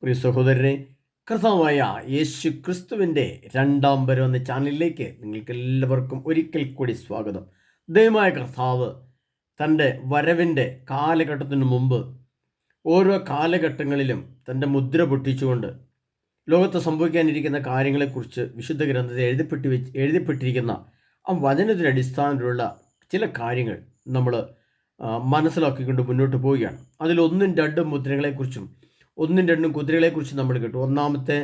പ്രിയ സഹോദരനെ, കർത്താവായ യേശു ക്രിസ്തുവിൻ്റെ രണ്ടാം വരവ് എന്ന ചാനലിലേക്ക് നിങ്ങൾക്ക് എല്ലാവർക്കും ഒരിക്കൽ കൂടി സ്വാഗതം. ദൈവമായ കർത്താവ് തൻ്റെ വരവിൻ്റെ കാലഘട്ടത്തിന് മുമ്പ് ഓരോ കാലഘട്ടങ്ങളിലും തൻ്റെ മുദ്ര പൊട്ടിച്ചുകൊണ്ട് ലോകത്ത് സംഭവിക്കാനിരിക്കുന്ന കാര്യങ്ങളെക്കുറിച്ച് വിശുദ്ധ ഗ്രന്ഥത്തിൽ എഴുതപ്പെട്ടിരിക്കുന്ന ആ വചനത്തിൻ്റെ അടിസ്ഥാനത്തിലുള്ള ചില കാര്യങ്ങൾ നമ്മൾ മനസ്സിലാക്കിക്കൊണ്ട് മുന്നോട്ട് പോവുകയാണ്. അതിലൊന്നും രണ്ടും മുദ്രകളെക്കുറിച്ചും ഒന്നും രണ്ടും കുതിരകളെക്കുറിച്ച് നമ്മൾ കേട്ടു. ഒന്നാമത്തെ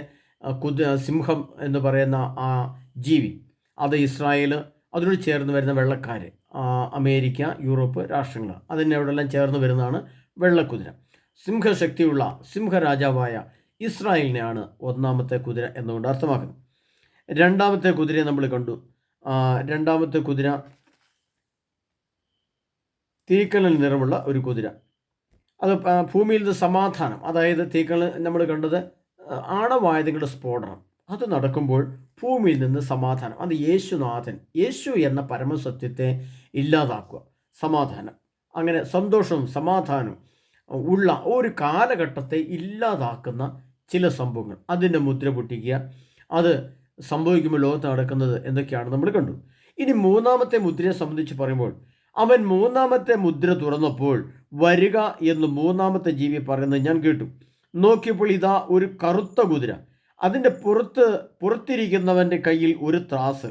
സിംഹം എന്ന് പറയുന്ന ആ ജീവി, അത് ഇസ്രായേൽ, അതിനോട് ചേർന്ന് വരുന്ന വെള്ളക്കാർ, അമേരിക്ക, യൂറോപ്പ് രാഷ്ട്രങ്ങൾ, അതിനോടെല്ലാം ചേർന്ന് വരുന്നതാണ് വെള്ളക്കുതിര. സിംഹശക്തിയുള്ള സിംഹരാജാവായ ഇസ്രായേലിനെയാണ് ഒന്നാമത്തെ കുതിര എന്നുകൊണ്ട് അർത്ഥമാക്കുന്നത്. രണ്ടാമത്തെ കുതിരയെ നമ്മൾ കണ്ടു. രണ്ടാമത്തെ കുതിര തീക്കനൽ നിറമുള്ള ഒരു കുതിര. അത് ഭൂമിയിൽ നിന്ന് സമാധാനം, അതായത് തീക്കനൽ നമ്മൾ കണ്ടത് ആണവായുധങ്ങളുടെ സ്ഫോടനം, അത് നടക്കുമ്പോൾ ഭൂമിയിൽ നിന്ന് സമാധാനം, അത് യേശുനാഥൻ, യേശു എന്ന പരമസത്യത്തെ ഇല്ലാതാക്കുക, സമാധാനം, അങ്ങനെ സന്തോഷവും സമാധാനവും ഉള്ള ഒരു കാലഘട്ടത്തെ ഇല്ലാതാക്കുന്ന ചില സംഭവങ്ങൾ, അതിൻ്റെ മുദ്ര പൊട്ടിക്കുക. അത് സംഭവിക്കുമ്പോൾ ലോകത്ത് നടക്കുന്നത് എന്തൊക്കെയാണ് നമ്മൾ കണ്ടു. ഇനി മൂന്നാമത്തെ മുദ്രയെ സംബന്ധിച്ച് പറയുമ്പോൾ, അവൻ മൂന്നാമത്തെ മുദ്ര തുറന്നപ്പോൾ വരിക എന്ന് മൂന്നാമത്തെ ജീവി പറയുന്നത് ഞാൻ കേട്ടു. നോക്കിയപ്പോൾ ഇതാ ഒരു കറുത്ത കുതിര, അതിൻ്റെ പുറത്തിരിക്കുന്നവൻ്റെ കയ്യിൽ ഒരു ത്രാസ്.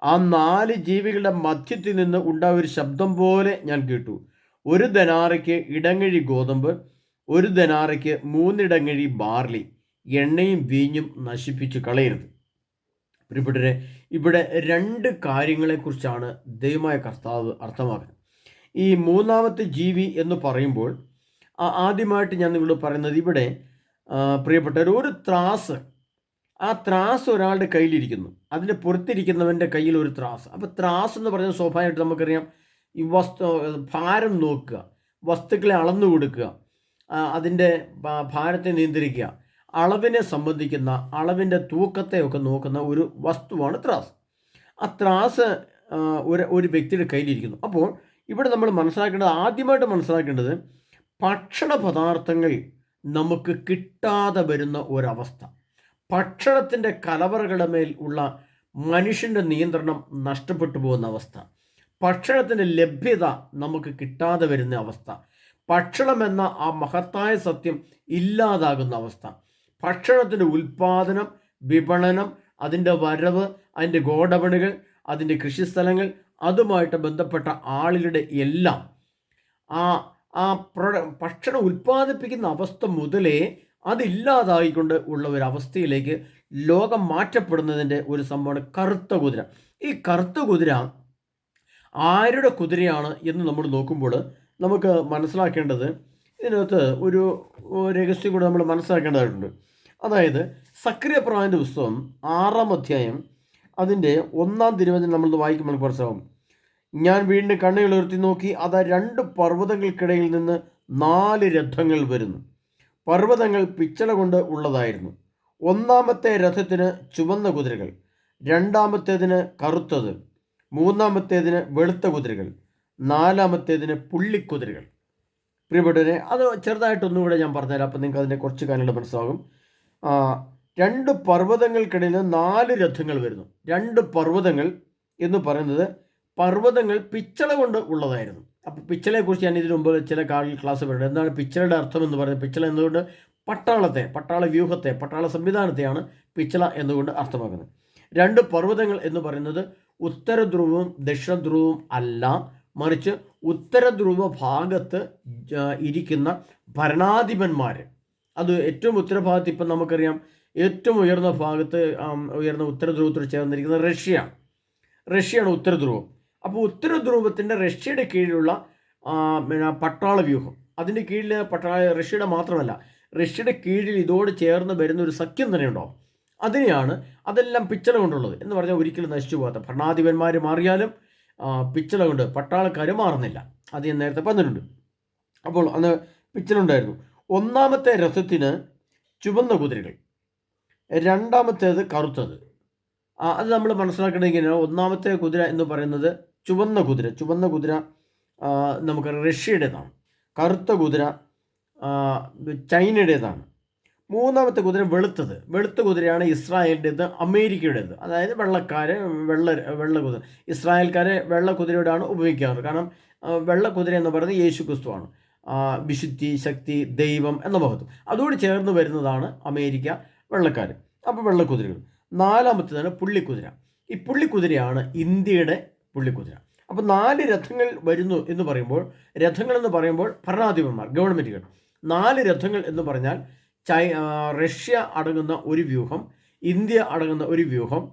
ആ 4 ജീവികളുടെ മധ്യത്തിൽ നിന്ന് ഉണ്ടായ ഒരു ശബ്ദം പോലെ ഞാൻ കേട്ടു. 1 ധനാറയ്ക്ക് ഇടങ്ങഴി ഗോതമ്പ്, 1 ധനാറയ്ക്ക് 3 ഇടങ്ങഴി ബാർലി, എണ്ണയും വീഞ്ഞും നശിപ്പിച്ചു കളയരുത്. പ്രിയപ്പെട്ടവരെ, ഇവിടെ 2 കാര്യങ്ങളെക്കുറിച്ചാണ് ദൈവമായ കർത്താവ് അർത്ഥമാക്കുന്നത്. ഈ മൂന്നാമത്തെ ജീവി എന്ന് പറയുമ്പോൾ ആദ്യമായിട്ട് ഞാൻ നിങ്ങളോട് പറയുന്നത്, ഇവിടെ പ്രിയപ്പെട്ടവർ, ഒരു ത്രാസ്, ആ ത്രാസ് ഒരാളുടെ കയ്യിലിരിക്കുന്നു, അതിൻ്റെ പുറത്തിരിക്കുന്നവൻ്റെ കയ്യിൽ ഒരു ത്രാസ്. അപ്പോൾ ത്രാസ് എന്ന് പറഞ്ഞാൽ സ്വാഭാവികമായിട്ട് നമുക്കറിയാം, ഈ ഭാരം നോക്കുക, വസ്തുക്കളെ അളന്നു കൊടുക്കുക, അതിൻ്റെ ഭാരത്തെ നിയന്ത്രിക്കുക, അളവിനെ സംബന്ധിക്കുന്ന അളവിൻ്റെ തൂക്കത്തെയൊക്കെ നോക്കുന്ന ഒരു വസ്തുവാണ് ത്രാസ്. ആ ത്രാസ് ഒരു വ്യക്തിയുടെ കയ്യിലിരിക്കുന്നു. അപ്പോൾ ഇവിടെ നമ്മൾ ആദ്യമായിട്ട് മനസ്സിലാക്കേണ്ടത്, ഭക്ഷണ പദാർത്ഥങ്ങൾ നമുക്ക് കിട്ടാതെ വരുന്ന ഒരവസ്ഥ, ഭക്ഷണത്തിൻ്റെ കലവറകളുടെ മേൽ ഉള്ള മനുഷ്യൻ്റെ നിയന്ത്രണം നഷ്ടപ്പെട്ടു പോകുന്ന അവസ്ഥ, ഭക്ഷണത്തിൻ്റെ ലഭ്യത നമുക്ക് കിട്ടാതെ വരുന്ന അവസ്ഥ, ഭക്ഷണമെന്ന ആ മഹത്തായ സത്യം ഇല്ലാതാകുന്ന അവസ്ഥ, ഭക്ഷണത്തിൻ്റെ ഉൽപ്പാദനം, വിപണനം, അതിൻ്റെ വരവ്, അതിൻ്റെ ഗോഡൗണുകൾ, അതിൻ്റെ കൃഷിസ്ഥലങ്ങൾ, അതുമായിട്ട് ബന്ധപ്പെട്ട ആളുകളുടെ എല്ലാം ഭക്ഷണം ഉൽപ്പാദിപ്പിക്കുന്ന അവസ്ഥ മുതലേ അതില്ലാതായിക്കൊണ്ട് ഉള്ള ഒരവസ്ഥയിലേക്ക് ലോകം മാറ്റപ്പെടുന്നതിൻ്റെ ഒരു സംഭവമാണ് കറുത്ത കുതിര. ഈ കറുത്ത കുതിര ആരുടെ കുതിരയാണ് എന്ന് നമ്മൾ നോക്കുമ്പോൾ നമുക്ക് മനസ്സിലാക്കേണ്ടത്, ഇതിനകത്ത് ഒരു രഹസ്യം കൂടെ നമ്മൾ മനസ്സിലാക്കേണ്ടതായിട്ടുണ്ട്. അതായത് സക്രിയ പ്രവാചകന്റെ പുസ്തകം 6-ാം അധ്യായം അതിൻ്റെ 1-ാം തിരുവചനം നമ്മൾ വായിക്കുമ്പോൾ മനസ്സിലാവും. ഞാൻ വീണ്ടും കണ്ണുകൾ ഉയർത്തി നോക്കി, അതാ 2 പർവ്വതങ്ങൾക്കിടയിൽ നിന്ന് 4 രഥങ്ങൾ വരുന്നു. പർവ്വതങ്ങൾ പിച്ചള കൊണ്ട് ഉള്ളതായിരുന്നു. ഒന്നാമത്തെ രഥത്തിന് ചുവന്ന കുതിരകൾ, രണ്ടാമത്തേതിന് കറുത്തത്, മൂന്നാമത്തേതിന് വെളുത്ത കുതിരകൾ, നാലാമത്തേതിന് പുള്ളിക്കുതിരകൾ. പ്രിയപ്പെട്ടവരെ, അത് ചെറുതായിട്ടൊന്നുകൂടെ ഞാൻ പറഞ്ഞുതരാം, അപ്പം നിങ്ങൾക്ക് അതിൻ്റെ കുറച്ച് കാര്യങ്ങൾ മനസ്സിലാകും. 2 പർവ്വതങ്ങൾക്കിടയിൽ 4 രഥങ്ങൾ വരുന്നു. 2 പർവ്വതങ്ങൾ എന്ന് പറയുന്നത് പർവ്വതങ്ങൾ പിച്ചള കൊണ്ട് ഉള്ളതായിരുന്നു. അപ്പോൾ പിച്ചളയെക്കുറിച്ച് ഞാൻ ഇതിനു മുമ്പ് ചില ക്ലാസ് പറയുന്നത്. എന്താണ് പിച്ചളയുടെ അർത്ഥം എന്ന് പറയുന്നത്? പിച്ചള എന്നുകൊണ്ട് പട്ടാള വ്യൂഹത്തെ, പട്ടാള സംവിധാനത്തെയാണ് പിച്ചള എന്നുകൊണ്ട് അർത്ഥമാക്കുന്നത്. 2 പർവ്വതങ്ങൾ എന്ന് പറയുന്നത് ഉത്തര ധ്രുവവും ദക്ഷിണ ധ്രുവവും അല്ല, മറിച്ച് ഉത്തര ധ്രുവ ഭാഗത്ത് ഇരിക്കുന്ന ഭരണാധിപന്മാർ. അത് ഏറ്റവും ഉത്തരഭാഗത്ത്, ഇപ്പം നമുക്കറിയാം, ഏറ്റവും ഉയർന്ന ഭാഗത്ത്, ഉയർന്ന ഉത്തര ധ്രുവത്തോട് ചേർന്നിരിക്കുന്നത് റഷ്യയാണ് ഉത്തര ധ്രുവം. അപ്പോൾ ഉത്തര ധ്രുവത്തിൻ്റെ റഷ്യയുടെ കീഴിലുള്ള പട്ടാള വ്യൂഹം, അതിൻ്റെ കീഴിൽ റഷ്യയുടെ മാത്രമല്ല, റഷ്യയുടെ കീഴിൽ ഇതോട് ചേർന്ന് വരുന്ന ഒരു സഖ്യം തന്നെ ഉണ്ടാവും. അതെല്ലാം പിച്ചള കൊണ്ടുള്ളത് എന്ന് പറഞ്ഞാൽ ഒരിക്കലും നശിച്ചു പോകാത്ത. ഭരണാധിപന്മാർ മാറിയാലും പിച്ചള കൊണ്ട് പട്ടാളക്കാർ മാറുന്നില്ല. അത് ഞാൻ നേരത്തെ പറഞ്ഞിട്ടുണ്ട്. അപ്പോൾ അന്ന് പിച്ചളുണ്ടായിരുന്നു. ഒന്നാമത്തെ രഥത്തിന് ചുവന്ന കുതിരകൾ, രണ്ടാമത്തേത് കറുത്തത്. അത് നമ്മൾ മനസ്സിലാക്കേണ്ടത് ഇങ്ങനെയാണ്. ഒന്നാമത്തെ കുതിര എന്ന് പറയുന്നത് ചുവന്ന കുതിര നമുക്ക് റഷ്യയുടേതാണ്. കറുത്ത കുതിര ചൈനയുടേതാണ്. മൂന്നാമത്തെ കുതിര വെളുത്ത കുതിരയാണ് ഇസ്രായേലിൻ്റെത്, അമേരിക്കയുടേത്. അതായത് വെള്ള കുതിര. ഇസ്രായേൽക്കാരെ വെള്ള കുതിരയോടാണ് ഉപയോഗിക്കാറ്. കാരണം വെള്ള കുതിര എന്ന് പറയുന്നത് യേശു ക്രിസ്തുവാണ്. വിശുദ്ധി, ശക്തി, ദൈവം എന്ന മഹത്വം അതോട് ചേർന്ന് വരുന്നതാണ് അമേരിക്ക വെള്ളക്കാർ. അപ്പോൾ വെള്ളക്കുതിരകൾ. നാലാമത്തേതാണ് പുള്ളിക്കുതിര. ഈ പുള്ളിക്കുതിരയാണ് ഇന്ത്യയുടെ പുള്ളിക്കുതിര. അപ്പോൾ 4 രഥങ്ങൾ വരുന്നു എന്ന് പറയുമ്പോൾ, രഥങ്ങൾ എന്ന് പറയുമ്പോൾ ഭരണാധിപന്മാർ, ഗവൺമെൻറ്റുകൾ. 4 രഥങ്ങൾ എന്ന് പറഞ്ഞാൽ റഷ്യ അടങ്ങുന്ന ഒരു വ്യൂഹം, ഇന്ത്യ അടങ്ങുന്ന ഒരു വ്യൂഹം,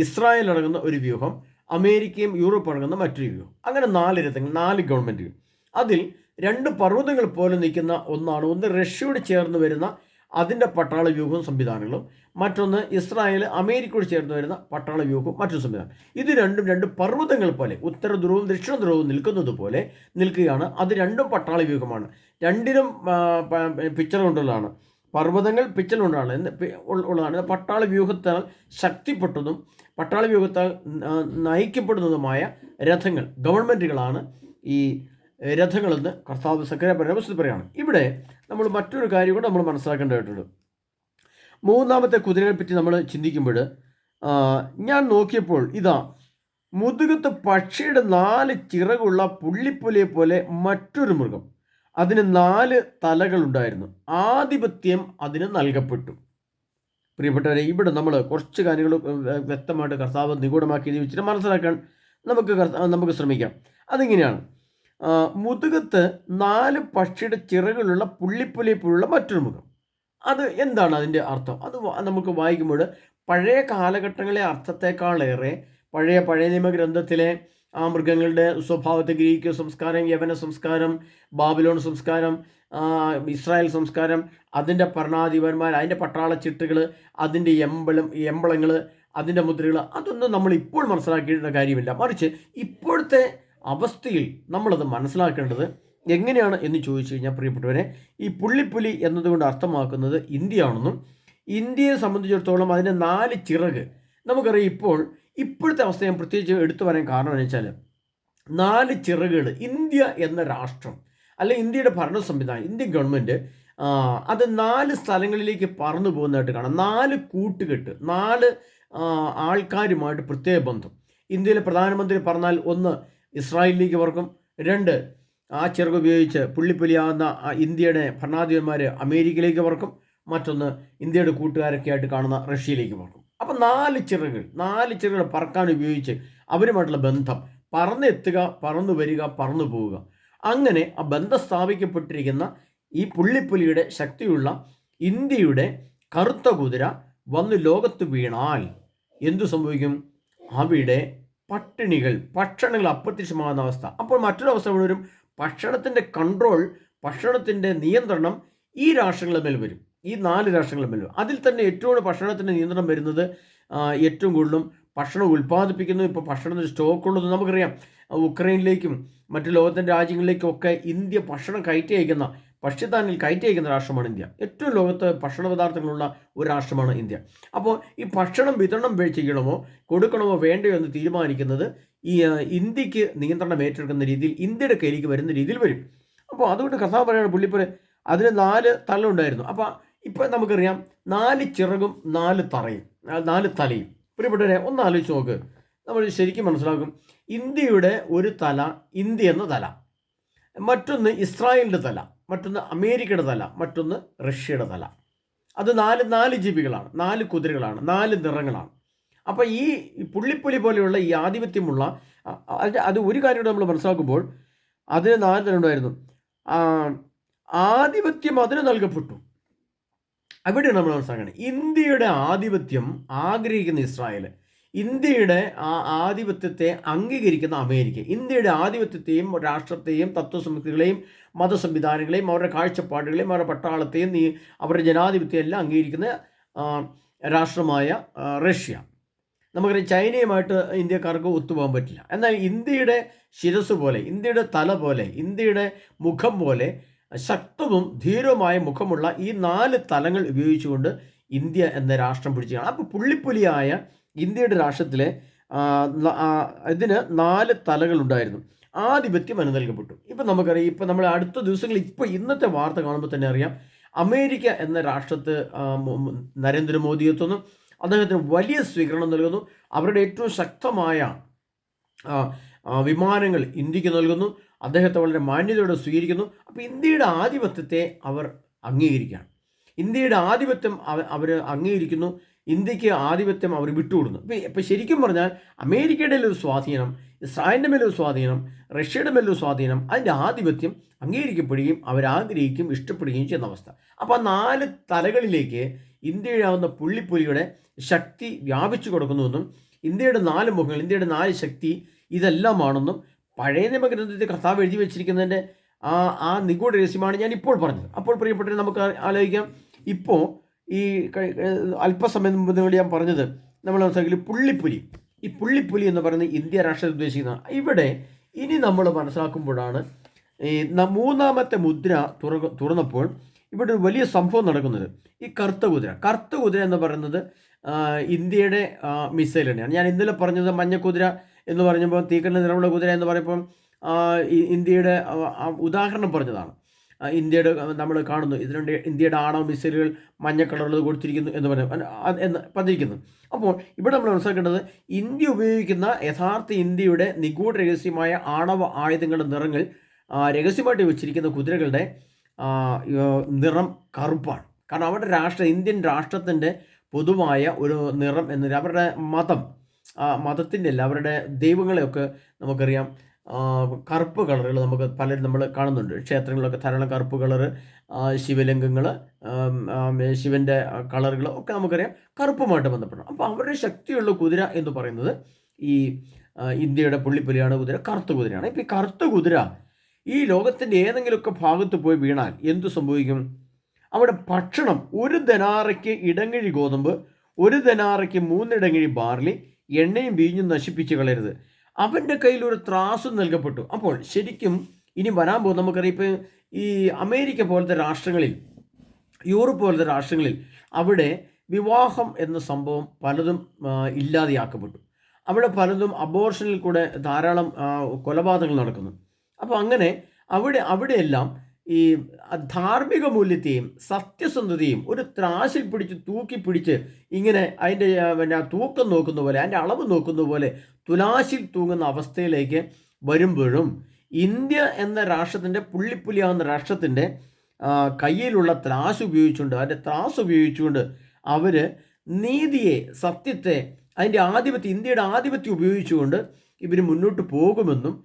ഇസ്രായേൽ അടങ്ങുന്ന ഒരു വ്യൂഹം, അമേരിക്കയും യൂറോപ്പ് അടങ്ങുന്ന മറ്റൊരു വ്യൂഹം. അങ്ങനെ 4 രഥങ്ങൾ, 4 ഗവൺമെൻറ്റുകൾ. അതിൽ 2 പർവ്വതങ്ങൾ പോലെ നിൽക്കുന്ന ഒന്നാണ്, ഒന്ന് റഷ്യയോട് ചേർന്ന് വരുന്ന അതിൻ്റെ പട്ടാള വ്യൂഹവും സംവിധാനങ്ങളും, മറ്റൊന്ന് ഇസ്രായേൽ അമേരിക്കയോട് ചേർന്ന് വരുന്ന പട്ടാള വ്യൂഹവും മറ്റൊരു സംവിധാനം. ഇത് രണ്ടും 2 പർവ്വതങ്ങൾ പോലെ, ഉത്തര ധ്രുവവും ദക്ഷിണ ധ്രുവവും നിൽക്കുന്നത് പോലെ നിൽക്കുകയാണ്. അത് രണ്ടും പട്ടാള വ്യൂഹമാണ്. രണ്ടിനും പിക്ചർ കൊണ്ടുള്ളതാണ്. പർവ്വതങ്ങൾ പിക്ചർ കൊണ്ടാണ് ഉള്ളതാണ്. പട്ടാള വ്യൂഹത്താൽ ശക്തിപ്പെട്ടതും പട്ടാള വ്യൂഹത്താൽ നയിക്കപ്പെടുന്നതുമായ രഥങ്ങൾ, ഗവൺമെൻറ്റുകളാണ് ഈ രഥങ്ങളെന്ന് കർത്താവ് സക്കറിയ പറയുകയാണ്. ഇവിടെ നമ്മൾ മറ്റൊരു കാര്യം കൂടെ നമ്മൾ മനസ്സിലാക്കേണ്ടതായിട്ടുണ്ട്. മൂന്നാമത്തെ കുതിരയെ പറ്റി നമ്മൾ ചിന്തിക്കുമ്പോൾ ഞാൻ നോക്കിയപ്പോൾ ഇതാ, മുതുകത്ത് പക്ഷിയുടെ 4 ചിറകുള്ള പുള്ളിപ്പുലിയെ പോലെ മറ്റൊരു മൃഗം, അതിന് 4 തലകളുണ്ടായിരുന്നു, ആധിപത്യം അതിന് നൽകപ്പെട്ടു. പ്രിയപ്പെട്ടവരെ, ഇവിടെ നമ്മൾ കുറച്ച് കാര്യങ്ങൾ വ്യക്തമായിട്ട് കർത്താവ് നിഗൂഢമാക്കി എഴുതി വെച്ചിട്ട് മനസ്സിലാക്കാൻ നമുക്ക് ശ്രമിക്കാം. അതിങ്ങനെയാണ്: മുതുകത്ത് 4 പക്ഷിയുടെ ചിറകുകളുള്ള പുള്ളിപ്പുലിയെ പോലുള്ള മറ്റൊരു മുഖം. അത് എന്താണ് അതിൻ്റെ അർത്ഥം? അത് നമുക്ക് വായിക്കുമ്പോൾ പഴയ കാലഘട്ടങ്ങളിലെ അർത്ഥത്തെക്കാളേറെ പഴയ നിയമഗ്രന്ഥത്തിലെ ആ മൃഗങ്ങളുടെ സ്വഭാവത്തെ, ഗ്രീക്ക് സംസ്കാരം, യവന സംസ്കാരം, ബാബിലോൺ സംസ്കാരം, ഇസ്രായേൽ സംസ്കാരം, അതിൻ്റെ ഭരണാധിപന്മാർ, അതിൻ്റെ പട്ടാള ചിട്ടുകൾ, അതിൻ്റെ എമ്പളങ്ങൾ, അതിൻ്റെ മുദ്രകൾ, അതൊന്നും നമ്മൾ ഇപ്പോൾ മനസ്സിലാക്കിയിട്ടുള്ള കാര്യമില്ല. മറിച്ച് ഇപ്പോഴത്തെ അവസ്ഥയിൽ നമ്മളത് മനസ്സിലാക്കേണ്ടത് എങ്ങനെയാണ് എന്ന് ചോദിച്ചു കഴിഞ്ഞാൽ, പ്രിയപ്പെട്ടവരെ, ഈ പുള്ളിപ്പുലി എന്നതുകൊണ്ട് അർത്ഥമാക്കുന്നത് ഇന്ത്യയാണെന്നും, ഇന്ത്യയെ സംബന്ധിച്ചിടത്തോളം അതിൻ്റെ 4 ചിറക് നമുക്കറിയാം. ഇപ്പോഴത്തെ അവസ്ഥ ഞാൻ പ്രത്യേകിച്ച് എടുത്തു പറയാൻ കാരണം എന്ന് വെച്ചാൽ, 4 ചിറകുകൾ ഇന്ത്യ എന്ന രാഷ്ട്രം, അല്ലെ ഇന്ത്യയുടെ ഭരണ സംവിധാനം, ഇന്ത്യൻ ഗവൺമെൻറ് അത് 4 സ്ഥലങ്ങളിലേക്ക് പറന്നു പോകുന്നതായിട്ട് കാണാം. 4 കൂട്ടുകെട്ട്, 4 ആൾക്കാരുമായിട്ട് പ്രത്യേക ബന്ധം. ഇന്ത്യയിലെ പ്രധാനമന്ത്രി പറഞ്ഞാൽ 1 ഇസ്രായേലിലേക്ക് പറക്കും, 2 ആ ചിറക് ഉപയോഗിച്ച് പുള്ളിപ്പുലിയാകുന്ന ഇന്ത്യയുടെ ഭരണാധിപന്മാർ അമേരിക്കയിലേക്ക് പറക്കും, മറ്റൊന്ന് ഇന്ത്യയുടെ കൂട്ടുകാരൊക്കെ ആയിട്ട് കാണുന്ന റഷ്യയിലേക്ക് പറക്കും. അപ്പം 4 ചിറകുകൾ പറക്കാൻ ഉപയോഗിച്ച് അവരുമായിട്ടുള്ള ബന്ധം, പറന്നെത്തുക, പറന്നു വരിക, പറന്നു പോവുക, അങ്ങനെ ആ ബന്ധം സ്ഥാപിക്കപ്പെട്ടിരിക്കുന്ന ഈ പുള്ളിപ്പുലിയുടെ ശക്തിയുള്ള ഇന്ത്യയുടെ കറുത്ത കുതിര വന്ന് ലോകത്ത് വീണാൽ എന്തു സംഭവിക്കും? അവിടെ ഭക്ഷണങ്ങൾ അപ്രത്യക്ഷമാകുന്ന അവസ്ഥ. അപ്പോൾ മറ്റൊരു അവസ്ഥ ഇവിടെ വരും. ഭക്ഷണത്തിൻ്റെ കൺട്രോൾ, ഭക്ഷണത്തിൻ്റെ നിയന്ത്രണം ഈ രാഷ്ട്രങ്ങളുടെ മേൽ വരും, ഈ 4 രാഷ്ട്രങ്ങളുടെ മേൽ വരും. അതിൽ തന്നെ ഏറ്റവും കൂടുതൽ ഭക്ഷണത്തിൻ്റെ നിയന്ത്രണം വരുന്നത്, ഏറ്റവും കൂടുതലും ഭക്ഷണം ഉൽപ്പാദിപ്പിക്കുന്നു, ഇപ്പോൾ ഭക്ഷണത്തിന് സ്റ്റോക്കുള്ളത് നമുക്കറിയാം. ഉക്രൈനിലേക്കും മറ്റു ലോകത്തിൻ്റെ രാജ്യങ്ങളിലേക്കും ഒക്കെ ഇന്ത്യ ഭക്ഷണം കയറ്റി അയക്കുന്ന, ഭക്ഷ്യധാന്യങ്ങൾ കയറ്റി അയക്കുന്ന രാഷ്ട്രമാണ് ഇന്ത്യ. ഏറ്റവും ലോകത്ത് ഭക്ഷണ പദാർത്ഥങ്ങളുള്ള ഒരു രാഷ്ട്രമാണ് ഇന്ത്യ. അപ്പോൾ ഈ ഭക്ഷണം വിതരണം ചെയ്യണമോ കൊടുക്കണമോ വേണ്ടയോ എന്ന് തീരുമാനിക്കുന്നത് ഈ ഇന്ത്യക്ക് നിയന്ത്രണം ഏറ്റെടുക്കുന്ന രീതിയിൽ, ഇന്ത്യയുടെ കയ്യിലേക്ക് വരുന്ന രീതിയിൽ വരും. അപ്പോൾ അതുകൊണ്ട് കർത്താവ് പറയുകയാണ്, പുള്ളിപ്പുലി അതിന് 4 തല ഉണ്ടായിരുന്നു. അപ്പോൾ ഇപ്പോൾ നമുക്കറിയാം 4 ചിറകും 4 തലയും. പ്രിയപ്പെട്ടവരെ, ഒന്ന് ആലോചിച്ച് നോക്ക്, നമ്മൾ ശരിക്കും മനസ്സിലാക്കും. ഇന്ത്യയുടെ ഒരു തല, ഇന്ത്യ എന്ന തല, മറ്റൊന്ന് ഇസ്രായേലിൻ്റെ തല, മറ്റൊന്ന് അമേരിക്കയുടെ തല, മറ്റൊന്ന് റഷ്യയുടെ തല. അത് 4 ജീവികളാണ്, 4 കുതിരകളാണ്, 4 നിറങ്ങളാണ്. അപ്പോൾ ഈ പുള്ളിപ്പുലി പോലെയുള്ള ഈ ആധിപത്യമുള്ള അത് ഒരു കാര്യം നമ്മൾ മനസ്സിലാക്കുമ്പോൾ, അതിന് 4 തല ഉണ്ടായിരുന്നു. ആധിപത്യം അതിന് നൽകപ്പെട്ടു. അവിടെയാണ് നമ്മൾ മനസ്സിലാക്കുന്നത്. ഇന്ത്യയുടെ ആധിപത്യം ആഗ്രഹിക്കുന്ന ഇസ്രായേൽ, ഇന്ത്യയുടെ ആ ആധിപത്യത്തെ അംഗീകരിക്കുന്ന അമേരിക്ക, ഇന്ത്യയുടെ ആധിപത്യത്തെയും രാഷ്ട്രത്തെയും തത്വസംഹിതകളെയും മതസംവിധാനങ്ങളെയും അവരുടെ കാഴ്ചപ്പാടുകളെയും അവരുടെ പട്ടാളത്തെയും അവരുടെ ജനാധിപത്യം എല്ലാം അംഗീകരിക്കുന്ന രാഷ്ട്രമായ റഷ്യ. നമുക്കറിയാം, ചൈനയുമായിട്ട് ഇന്ത്യക്കാർക്ക് ഒത്തുപോകാൻ പറ്റില്ല. എന്നാൽ ഇന്ത്യയുടെ ശിരസ് പോലെ, ഇന്ത്യയുടെ തല പോലെ, ഇന്ത്യയുടെ മുഖം പോലെ ശക്തവും ധീരവുമായ മുഖമുള്ള ഈ 4 തലങ്ങൾ ഉപയോഗിച്ചുകൊണ്ട് ഇന്ത്യ എന്ന രാഷ്ട്രം പിടിക്കുകയാണ്. അപ്പോൾ പുള്ളിപ്പുലിയായ ഇന്ത്യയുടെ രാഷ്ട്രത്തിലെ ഇതിന് 4 തലകളുണ്ടായിരുന്നു. ആധിപത്യം അതിന് നൽകപ്പെട്ടു. ഇപ്പം നമുക്കറിയാം, ഇപ്പം നമ്മൾ അടുത്ത ദിവസങ്ങളിൽ, ഇപ്പോൾ ഇന്നത്തെ വാർത്ത കാണുമ്പോൾ തന്നെ അറിയാം, അമേരിക്ക എന്ന രാഷ്ട്രത്ത് നരേന്ദ്രമോദി എത്തുന്നു. അദ്ദേഹത്തിന് വലിയ സ്വീകരണം നൽകുന്നു. അവരുടെ ഏറ്റവും ശക്തമായ വിമാനങ്ങൾ ഇന്ത്യക്ക് നൽകുന്നു. അദ്ദേഹത്തെ വളരെ മാന്യതയോടെ സ്വീകരിക്കുന്നു. അപ്പോൾ ഇന്ത്യയുടെ ആധിപത്യത്തെ അവർ അംഗീകരിക്കുകയാണ്. ഇന്ത്യയുടെ ആധിപത്യം അവർ അംഗീകരിക്കുന്നു. ഇന്ത്യക്ക് ആധിപത്യം അവർ വിട്ടുകൊടുക്കുന്നു. ഇപ്പം ശരിക്കും പറഞ്ഞാൽ അമേരിക്കയുടെ ഒരു സ്വാധീനം, ഇസ്രായേലിൻ്റെ മേലൊരു സ്വാധീനം, റഷ്യയുടെ മേലൊരു സ്വാധീനം, അതിൻ്റെ ആധിപത്യം അംഗീകരിക്കപ്പെടുകയും അവരാഗ്രഹിക്കുകയും ഇഷ്ടപ്പെടുകയും ചെയ്യുന്ന അവസ്ഥ. അപ്പോൾ ആ 4 തലകളിലേക്ക് ഇന്ത്യയാവുന്ന പുള്ളിപ്പുലിയുടെ ശക്തി വ്യാപിച്ചു കൊടുക്കുന്നുവെന്നും ഇന്ത്യയുടെ 4 മുഖങ്ങൾ, ഇന്ത്യയുടെ 4 ശക്തി ഇതെല്ലാമാണെന്നും പഴയ നിയമഗ്രന്ഥത്തിൽ കർത്താവ് എഴുതി വെച്ചിരിക്കുന്നതിൻ്റെ ആ നിഗൂഢ രഹസ്യമാണ് ഞാൻ ഇപ്പോൾ പറഞ്ഞത്. അപ്പോൾ പ്രിയപ്പെട്ടവരെ, നമുക്ക് ആലോചിക്കാം. ഇപ്പോൾ ഈ അല്പസമയം മുമ്പ് നിങ്ങൾ ഞാൻ പറഞ്ഞത് നമ്മൾ മനസ്സിലാക്കി പുള്ളിപ്പുലി. ഈ പുള്ളിപ്പുലി എന്ന് പറയുന്നത് ഇന്ത്യ രാഷ്ട്രത്തെ ഉദ്ദേശിക്കുന്നതാണ്. ഇവിടെ ഇനി നമ്മൾ മനസ്സിലാക്കുമ്പോഴാണ് ഈ 3ാമത്തെ മുദ്ര തുറന്നപ്പോൾ ഇവിടെ ഒരു വലിയ സംഭവം നടക്കുന്നത്. ഈ കറുത്ത കുതിര എന്ന് പറയുന്നത് ഇന്ത്യയുടെ മിസൈൽ തന്നെയാണ്. ഞാൻ ഇന്നലെ പറഞ്ഞത് മഞ്ഞക്കുതിര എന്ന് പറഞ്ഞപ്പോൾ തീക്കണ്ണ നിറമുള്ള കുതിര എന്ന് പറയുമ്പം ഇന്ത്യയുടെ ഉദാഹരണം പറഞ്ഞതാണ്. ഇന്ത്യയുടെ നമ്മൾ കാണുന്നു ഇതിനുണ്ട് ഇന്ത്യയുടെ ആണവ മിസൈലുകൾ മഞ്ഞ കളറിൽ കൊടുത്തിരിക്കുന്നു എന്ന് പറഞ്ഞിരിക്കുന്നു. അപ്പോൾ ഇവിടെ നമ്മൾ മനസ്സിലാക്കേണ്ടത് ഇന്ത്യ ഉപയോഗിക്കുന്ന യഥാർത്ഥ ഇന്ത്യയുടെ നിഗൂഢ രഹസ്യമായ ആണവ ആയുധങ്ങളുടെ നിറങ്ങൾ രഹസ്യമായിട്ട് വെച്ചിരിക്കുന്ന കുതിരകളുടെ നിറം കറുപ്പാണ്. കാരണം അവരുടെ ഇന്ത്യൻ രാഷ്ട്രത്തിൻ്റെ പൊതുവായ ഒരു നിറം എന്നത് അവരുടെ മതത്തിൻ്റെ അല്ല, അവരുടെ ദൈവങ്ങളെയൊക്കെ നമുക്കറിയാം കറുപ്പ് കളറുകൾ നമുക്ക് പലരും നമ്മൾ കാണുന്നുണ്ട്. ക്ഷേത്രങ്ങളിലൊക്കെ ധാരാളം കറുപ്പ് കളറ്, ശിവലിംഗങ്ങൾ, ശിവൻ്റെ കളറുകൾ ഒക്കെ നമുക്കറിയാം കറുപ്പുമായിട്ട് ബന്ധപ്പെടണം. അപ്പോൾ അവരുടെ ശക്തിയുള്ള കുതിര എന്ന് പറയുന്നത് ഈ ഇന്ത്യയുടെ പുള്ളിപ്പുലിയാണ് കുതിര, കറുത്ത കുതിരയാണ്. ഇപ്പോൾ ഈ കറുത്ത കുതിര ഈ ലോകത്തിൻ്റെ ഏതെങ്കിലുമൊക്കെ ഭാഗത്ത് പോയി വീണാൽ എന്തു സംഭവിക്കും? അവിടെ ഭക്ഷണം 1 ധനാറയ്ക്ക് ഇടങ്ങഴി ഗോതമ്പ്, 1 ധനാറയ്ക്ക് 3 ഇടങ്ങഴി ബാർലി, എണ്ണയും വീഞ്ഞും നശിപ്പിച്ച് കളയരുത്. അവൻ്റെ കയ്യിൽ ഒരു ത്രാസ് നൽകപ്പെട്ടു. അപ്പോൾ ശരിക്കും ഇനി വരാൻ പോകും. നമുക്കറിയാം ഇപ്പോൾ ഈ അമേരിക്ക പോലത്തെ രാഷ്ട്രങ്ങളിൽ, യൂറോപ്പ് പോലത്തെ രാഷ്ട്രങ്ങളിൽ അവിടെ വിവാഹം എന്ന സംഭവം പലതും ഇല്ലാതെയാക്കപ്പെട്ടു. അവിടെ പലതും അബോർഷനിൽ കൂടെ ധാരാളം കൊലപാതകങ്ങൾ നടക്കുന്നു. അപ്പോൾ അങ്ങനെ അവിടെയെല്ലാം ഈ ധാർമ്മിക മൂല്യത്തെയും സത്യസന്ധതയും ഒരു ത്രാശിൽ തൂക്കി പിടിച്ച് ഇങ്ങനെ അതിൻ്റെ തൂക്കം നോക്കുന്ന പോലെ, അതിൻ്റെ അളവ് നോക്കുന്ന പോലെ തുലാശിൽ തൂങ്ങുന്ന അവസ്ഥയിലേക്ക് വരുമ്പോഴും ഇന്ത്യ എന്ന രാഷ്ട്രത്തിൻ്റെ പുള്ളിപ്പുലിയാവുന്ന രാഷ്ട്രത്തിൻ്റെ കയ്യിലുള്ള ത്രാസ് ഉപയോഗിച്ചുകൊണ്ട് അവർ നീതിയെ, സത്യത്തെ, ഇന്ത്യയുടെ ആധിപത്യം ഉപയോഗിച്ചുകൊണ്ട് ഇവർ മുന്നോട്ട് പോകുമെന്നും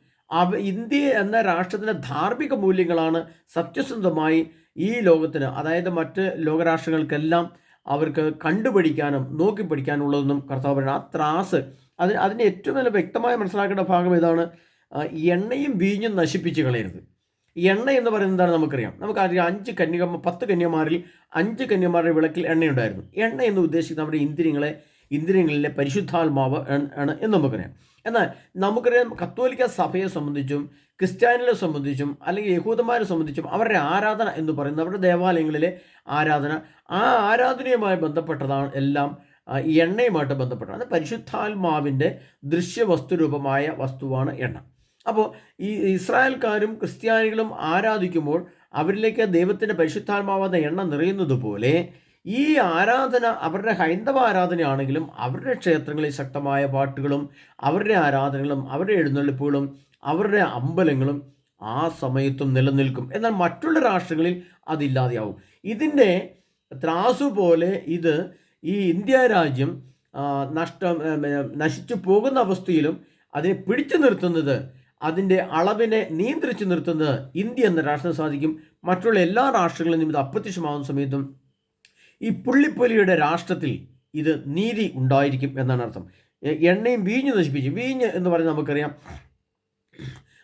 ഇന്ത്യ എന്ന രാഷ്ട്രത്തിൻ്റെ ധാർമ്മിക മൂല്യങ്ങളാണ് സത്യസന്ധമായി ഈ ലോകത്തിന്, അതായത് മറ്റ് ലോകരാഷ്ട്രങ്ങൾക്കെല്ലാം അവർക്ക് കണ്ടുപഠിക്കാനും നോക്കി പഠിക്കാനുള്ളതെന്നും കർത്താവ് പറയുന്നത്. ആ ത്രാസ് അതിന് ഏറ്റവും നല്ല വ്യക്തമായി മനസ്സിലാക്കേണ്ട ഭാഗം ഇതാണ്. എണ്ണയും വീഞ്ഞും നശിപ്പിച്ച് കളയരുത്. എണ്ണ എന്ന് പറയുന്നത് എന്താണ് നമുക്കറിയാം. നമുക്കറിയാം 10 കന്യമാരിൽ 5 കന്യമാരുടെ വിളക്കിൽ എണ്ണയുണ്ടായിരുന്നു. എണ്ണ എന്ന് ഉദ്ദേശിക്കുന്നത് നമ്മുടെ ഇന്ദ്രിയങ്ങളിലെ പരിശുദ്ധാത്മാവ് ആണ് എന്ന് നമുക്കറിയാം. എന്നാൽ നമുക്കറിയാം കത്തോലിക്ക സഭയെ സംബന്ധിച്ചും ക്രിസ്ത്യാനികളെ സംബന്ധിച്ചും അല്ലെങ്കിൽ യഹൂദന്മാരെ സംബന്ധിച്ചും അവരുടെ ആരാധന എന്ന് പറയുന്നത്, അവരുടെ ദേവാലയങ്ങളിലെ ആരാധന, ആ ആരാധനയുമായി ബന്ധപ്പെട്ടതാണ് എല്ലാം എണ്ണയുമായിട്ട് ബന്ധപ്പെട്ടതാണ്. പരിശുദ്ധാത്മാവിൻ്റെ ദൃശ്യവസ്തുരൂപമായ വസ്തുവാണ് എണ്ണ. അപ്പോൾ ഈ ഇസ്രായേൽക്കാരും ക്രിസ്ത്യാനികളും ആരാധിക്കുമ്പോൾ അവരിലേക്ക് ദൈവത്തിൻ്റെ പരിശുദ്ധാത്മാവാದ എണ്ണ നിറയുന്നത് പോലെ ഈ ആരാധന അവരുടെ ഹൈന്ദവ ആരാധനയാണെങ്കിലും അവരുടെ ക്ഷേത്രങ്ങളിൽ ശക്തമായ പാട്ടുകളും അവരുടെ ആരാധനകളും അവരുടെ എഴുന്നള്ളിപ്പുകളും അവരുടെ അമ്പലങ്ങളും ആ സമയത്തും നിലനിൽക്കും. എന്നാൽ മറ്റുള്ള രാഷ്ട്രങ്ങളിൽ അതില്ലാതെയാവും. ഇതിൻ്റെ ത്രാസു പോലെ ഇത് ഈ ഇന്ത്യ രാജ്യം നശിച്ചു പോകുന്ന അവസ്ഥയിലും അതിനെ പിടിച്ചു നിർത്തുന്നത്, അതിൻ്റെ അളവിനെ നിയന്ത്രിച്ചു നിർത്തുന്നത് ഇന്ത്യ എന്ന രാഷ്ട്രം സാധിക്കും. മറ്റുള്ള എല്ലാ രാഷ്ട്രങ്ങളിൽ നിന്നും ഇത് അപ്രത്യക്ഷമാകുന്ന സമയത്തും ഈ പുള്ളിപ്പുലിയുടെ രാഷ്ട്രത്തിൽ ഇത് നീതി ഉണ്ടായിരിക്കും എന്നാണ് അർത്ഥം. എണ്ണയും വീഞ്ഞു നശിപ്പിച്ചു. വീഞ്ഞ് എന്ന് പറയുന്നത് നമുക്കറിയാം,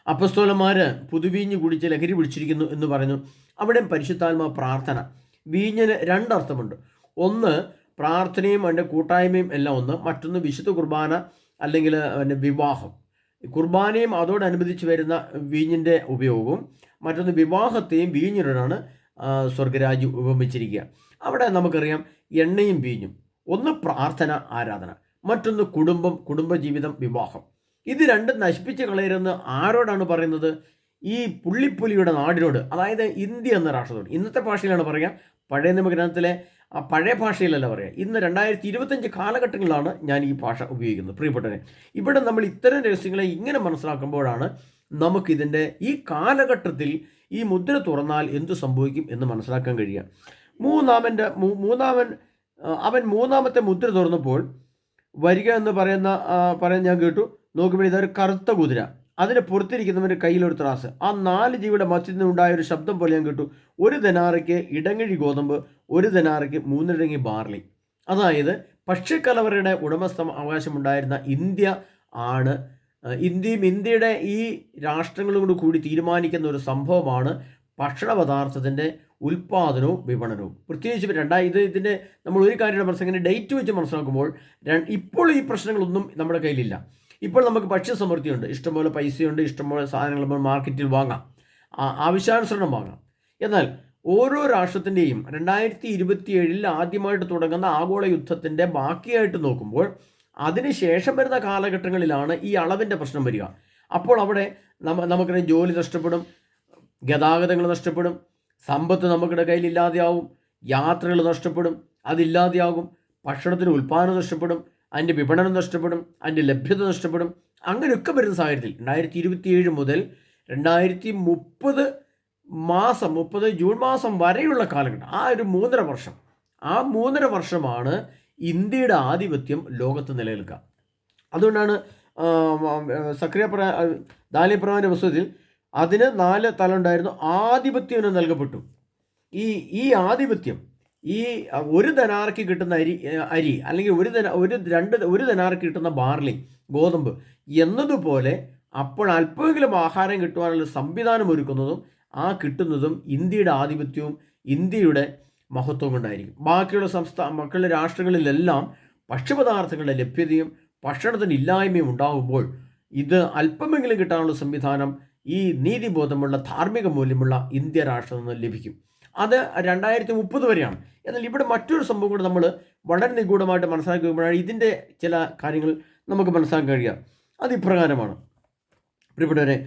അപ്പസ്തോലന്മാർ പുതുവീഞ്ഞ് കുടിച്ച് ലഹരി പിടിച്ചിരിക്കുന്നു എന്ന് പറയുന്നു. അവിടെ പരിശുദ്ധാത്മാ പ്രാർത്ഥന. വീഞ്ഞിന് 2 അർത്ഥമുണ്ട്. ഒന്ന് പ്രാർത്ഥനയും അതിൻ്റെ കൂട്ടായ്മയും എല്ലാം ഒന്ന്, മറ്റൊന്ന് വിശുദ്ധ കുർബാന അല്ലെങ്കിൽ വിവാഹം. കുർബാനയും അതോടനുബന്ധിച്ച് വരുന്ന വീഞ്ഞിൻ്റെ ഉപയോഗവും, മറ്റൊന്ന് വിവാഹത്തെയും വീഞ്ഞിനോടാണ് സ്വർഗരാജ്യം ഉപമിച്ചിരിക്കുക. അവിടെ നമുക്കറിയാം എണ്ണയും വീഞ്ഞും, ഒന്ന് പ്രാർത്ഥന ആരാധന, മറ്റൊന്ന് കുടുംബജീവിതം വിവാഹം. ഇത് രണ്ടും നശിപ്പിച്ച് കളയരുതെന്ന് ആരോടാണ് പറയുന്നത്? ഈ പുള്ളിപ്പുലിയുടെ നാടിനോട്, അതായത് ഇന്ത്യ എന്ന രാഷ്ട്രത്തോട്, ഇന്നത്തെ ഭാഷയിലാണ് പറയുക, പഴയ നിയമഗ്രന്ഥത്തിലെ പഴയ ഭാഷയിലല്ല പറയുക. ഇന്ന് 2025 കാലഘട്ടങ്ങളിലാണ് ഞാൻ ഈ ഭാഷ ഉപയോഗിക്കുന്നത്. പ്രിയപ്പെട്ടവരെ, ഇവിടെ നമ്മൾ ഇത്തരം രഹസ്യങ്ങളെ ഇങ്ങനെ മനസ്സിലാക്കുമ്പോഴാണ് നമുക്കിതിൻ്റെ ഈ കാലഘട്ടത്തിൽ ഈ മുദ്ര തുറന്നാൽ എന്തു സംഭവിക്കും എന്ന് മനസ്സിലാക്കാൻ കഴിയുക. അവൻ മൂന്നാമത്തെ മുദ്ര തുറന്നപ്പോൾ വരിക എന്ന് പറയാൻ ഞാൻ കേട്ടു. നോക്കുമ്പോൾ ഇതൊരു കറുത്ത കുതിര, അതിന് പുറത്തിരിക്കുന്നവൻ്റെ കയ്യിലൊരു ത്രാസ്. ആ 4 ജീവിയുടെ മധ്യത്തിൽ നിന്നുണ്ടായ ഒരു ശബ്ദം പോലെ ഞാൻ കേട്ടു, 1 ദനാറയ്ക്ക് ഇടങ്ങഴി ഗോതമ്പ്, 1 ദനാറയ്ക്ക് 3 ഇടങ്ങി ബാർലി. അതായത് ഭക്ഷ്യക്കലവറയുടെ അവകാശമുണ്ടായിരുന്ന ഇന്ത്യ ആണ്. ഇന്ത്യയുടെ ഈ രാഷ്ട്രങ്ങളോട് കൂടി തീരുമാനിക്കുന്ന ഒരു സംഭവമാണ് ഭക്ഷണ പദാർത്ഥത്തിൻ്റെ ഉൽപ്പാദനവും വിപണനവും. പ്രത്യേകിച്ച് ഇതിൻ്റെ നമ്മൾ ഒരു കാര്യം മനസ്സിലാക്കി ഡേറ്റ് വെച്ച് മനസ്സിലാക്കുമ്പോൾ ഇപ്പോൾ ഈ പ്രശ്നങ്ങളൊന്നും നമ്മുടെ കയ്യിലില്ല. ഇപ്പോൾ നമുക്ക് ഭക്ഷ്യസമൃദ്ധിയുണ്ട്, ഇഷ്ടംപോലെ പൈസയുണ്ട്, ഇഷ്ടംപോലെ സാധനങ്ങൾ നമ്മൾ മാർക്കറ്റിൽ വാങ്ങാം, ആവശ്യാനുസരണം വാങ്ങാം. എന്നാൽ ഓരോ രാഷ്ട്രത്തിൻ്റെയും 2027 ആദ്യമായിട്ട് തുടങ്ങുന്ന ആഗോള യുദ്ധത്തിൻ്റെ ബാക്കിയായിട്ട് നോക്കുമ്പോൾ അതിനുശേഷം വരുന്ന കാലഘട്ടങ്ങളിലാണ് ഈ അളവിൻ്റെ പ്രശ്നം വരിക. അപ്പോൾ അവിടെ നമുക്കറിയാം, ജോലി നഷ്ടപ്പെടും, ഗതാഗതങ്ങൾ നഷ്ടപ്പെടും, സമ്പത്ത് നമുക്കിടെ കയ്യിലില്ലാതെയാവും, യാത്രകൾ നഷ്ടപ്പെടും, അതില്ലാതെയാകും, ഭക്ഷണത്തിന് ഉൽപ്പാദനം നഷ്ടപ്പെടും, അതിൻ്റെ വിപണനം നഷ്ടപ്പെടും, അതിൻ്റെ ലഭ്യത നഷ്ടപ്പെടും. അങ്ങനെയൊക്കെ വരുന്ന സാഹചര്യത്തിൽ 2027 മുതൽ 2030 ജൂൺ മാസം വരെയുള്ള കാലഘട്ടം, ആ ഒരു 3.5 വർഷം, ആ 3.5 വർഷമാണ് ഇന്ത്യയുടെ ആധിപത്യം ലോകത്ത് നിലനിൽക്കുക. അതുകൊണ്ടാണ് ദാനിയേൽ പ്രവാചകന്റെ പുസ്തകത്തിൽ അതിന് 4 തല ഉണ്ടായിരുന്നു, ആധിപത്യം നൽകപ്പെട്ടു. ഈ ആധിപത്യം ഈ 1 ദനാർക്ക് കിട്ടുന്ന അരി അല്ലെങ്കിൽ 1 ദനാർക്ക് കിട്ടുന്ന ബാർലി, ഗോതമ്പ് എന്നതുപോലെ അപ്പോൾ അല്പമെങ്കിലും ആഹാരം കിട്ടുവാനുള്ള സംവിധാനം ഒരുക്കുന്നതും ആ കിട്ടുന്നതും ഇന്ത്യയുടെ ആധിപത്യവും ഇന്ത്യയുടെ മഹത്വം കൊണ്ടായിരിക്കും. ബാക്കിയുള്ള രാഷ്ട്രങ്ങളിലെല്ലാം ഭക്ഷ്യപദാർത്ഥങ്ങളുടെ ലഭ്യതയും ഭക്ഷണത്തിന് ഇല്ലായ്മയും ഉണ്ടാകുമ്പോൾ ഇത് അല്പമെങ്കിലും കിട്ടാനുള്ള സംവിധാനം ഈ നീതിബോധമുള്ള ധാർമ്മിക മൂല്യമുള്ള ഇന്ത്യ രാഷ്ട്രത്തിൽ നിന്ന് ലഭിക്കും. അത് 2030 വരെയാണ്. എന്നാൽ ഇവിടെ മറ്റൊരു സംഭവം കൂടെ നമ്മൾ വളരെ നിഗൂഢമായിട്ട് മനസ്സിലാക്കി വരുമ്പോഴാണ് ഇതിൻ്റെ ചില കാര്യങ്ങൾ നമുക്ക് മനസ്സിലാക്കാൻ കഴിയുക. അത് ഇപ്രകാരമാണ്. പ്രിയപ്പെട്ടവരെ,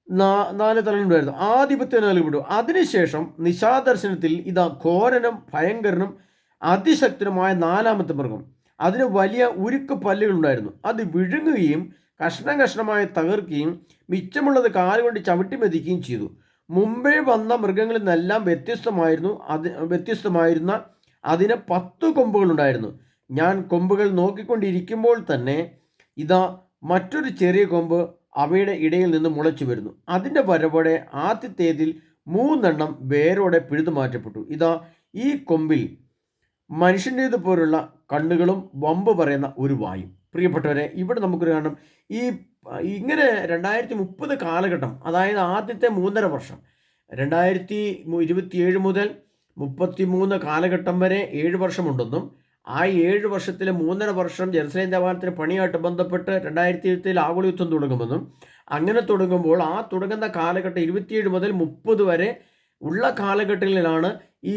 4 തലമുണ്ടായിരുന്നു, ആധിപത്യം നൽകപ്പെട്ടു. അതിനുശേഷം നിശാദർശനത്തിൽ ഇതാ ഘോരനും ഭയങ്കരനും അതിശക്തനുമായ 4ാമത്തെ മൃഗം, അതിന് വലിയ ഉരുക്ക് പല്ലുകളുണ്ടായിരുന്നു. അത് വിഴുങ്ങുകയും കഷ്ണം കഷ്ണമായി തകർക്കുകയും മിച്ചമുള്ളത് കാലുകൊണ്ട് ചവിട്ടി മെതിക്കുകയും ചെയ്തു. മുമ്പേ വന്ന മൃഗങ്ങളിൽ നിന്നെല്ലാം വ്യത്യസ്തമായിരുന്ന അതിന് 10 കൊമ്പുകളുണ്ടായിരുന്നു. ഞാൻ കൊമ്പുകൾ നോക്കിക്കൊണ്ടിരിക്കുമ്പോൾ തന്നെ ഇതാ മറ്റൊരു ചെറിയ കൊമ്പ് അവയുടെ ഇടയിൽ നിന്ന് മുളച്ചു വരുന്നു. അതിൻ്റെ വരവോടെ ആദ്യത്തേതിൽ 3 എണ്ണം വേരോടെ പിഴുതു മാറ്റപ്പെട്ടു. ഇതാ ഈ കൊമ്പിൽ മനുഷ്യൻ്റേതുപോലുള്ള കണ്ണുകളും വമ്പ് പറയുന്ന ഒരു വായും. പ്രിയപ്പെട്ടവരെ, ഇവിടെ നമുക്കൊരു കാരണം, ഇങ്ങനെ 2030 കാലഘട്ടം, അതായത് ആദ്യത്തെ 3.5 വർഷം, 2027 മുതൽ 33 കാലഘട്ടം വരെ 7 വർഷമുണ്ടെന്നും ആ 7 വർഷത്തിലെ 3.5 വർഷം ജെറുസലേം ദേവാലയത്തിന് പണിയായിട്ട് ബന്ധപ്പെട്ട് 2027 ആഗോള യുദ്ധം തുടങ്ങുമെന്നും, അങ്ങനെ തുടങ്ങുമ്പോൾ ആ തുടങ്ങുന്ന കാലഘട്ടം 27 മുതൽ 30 വരെ ഉള്ള കാലഘട്ടങ്ങളിലാണ് ഈ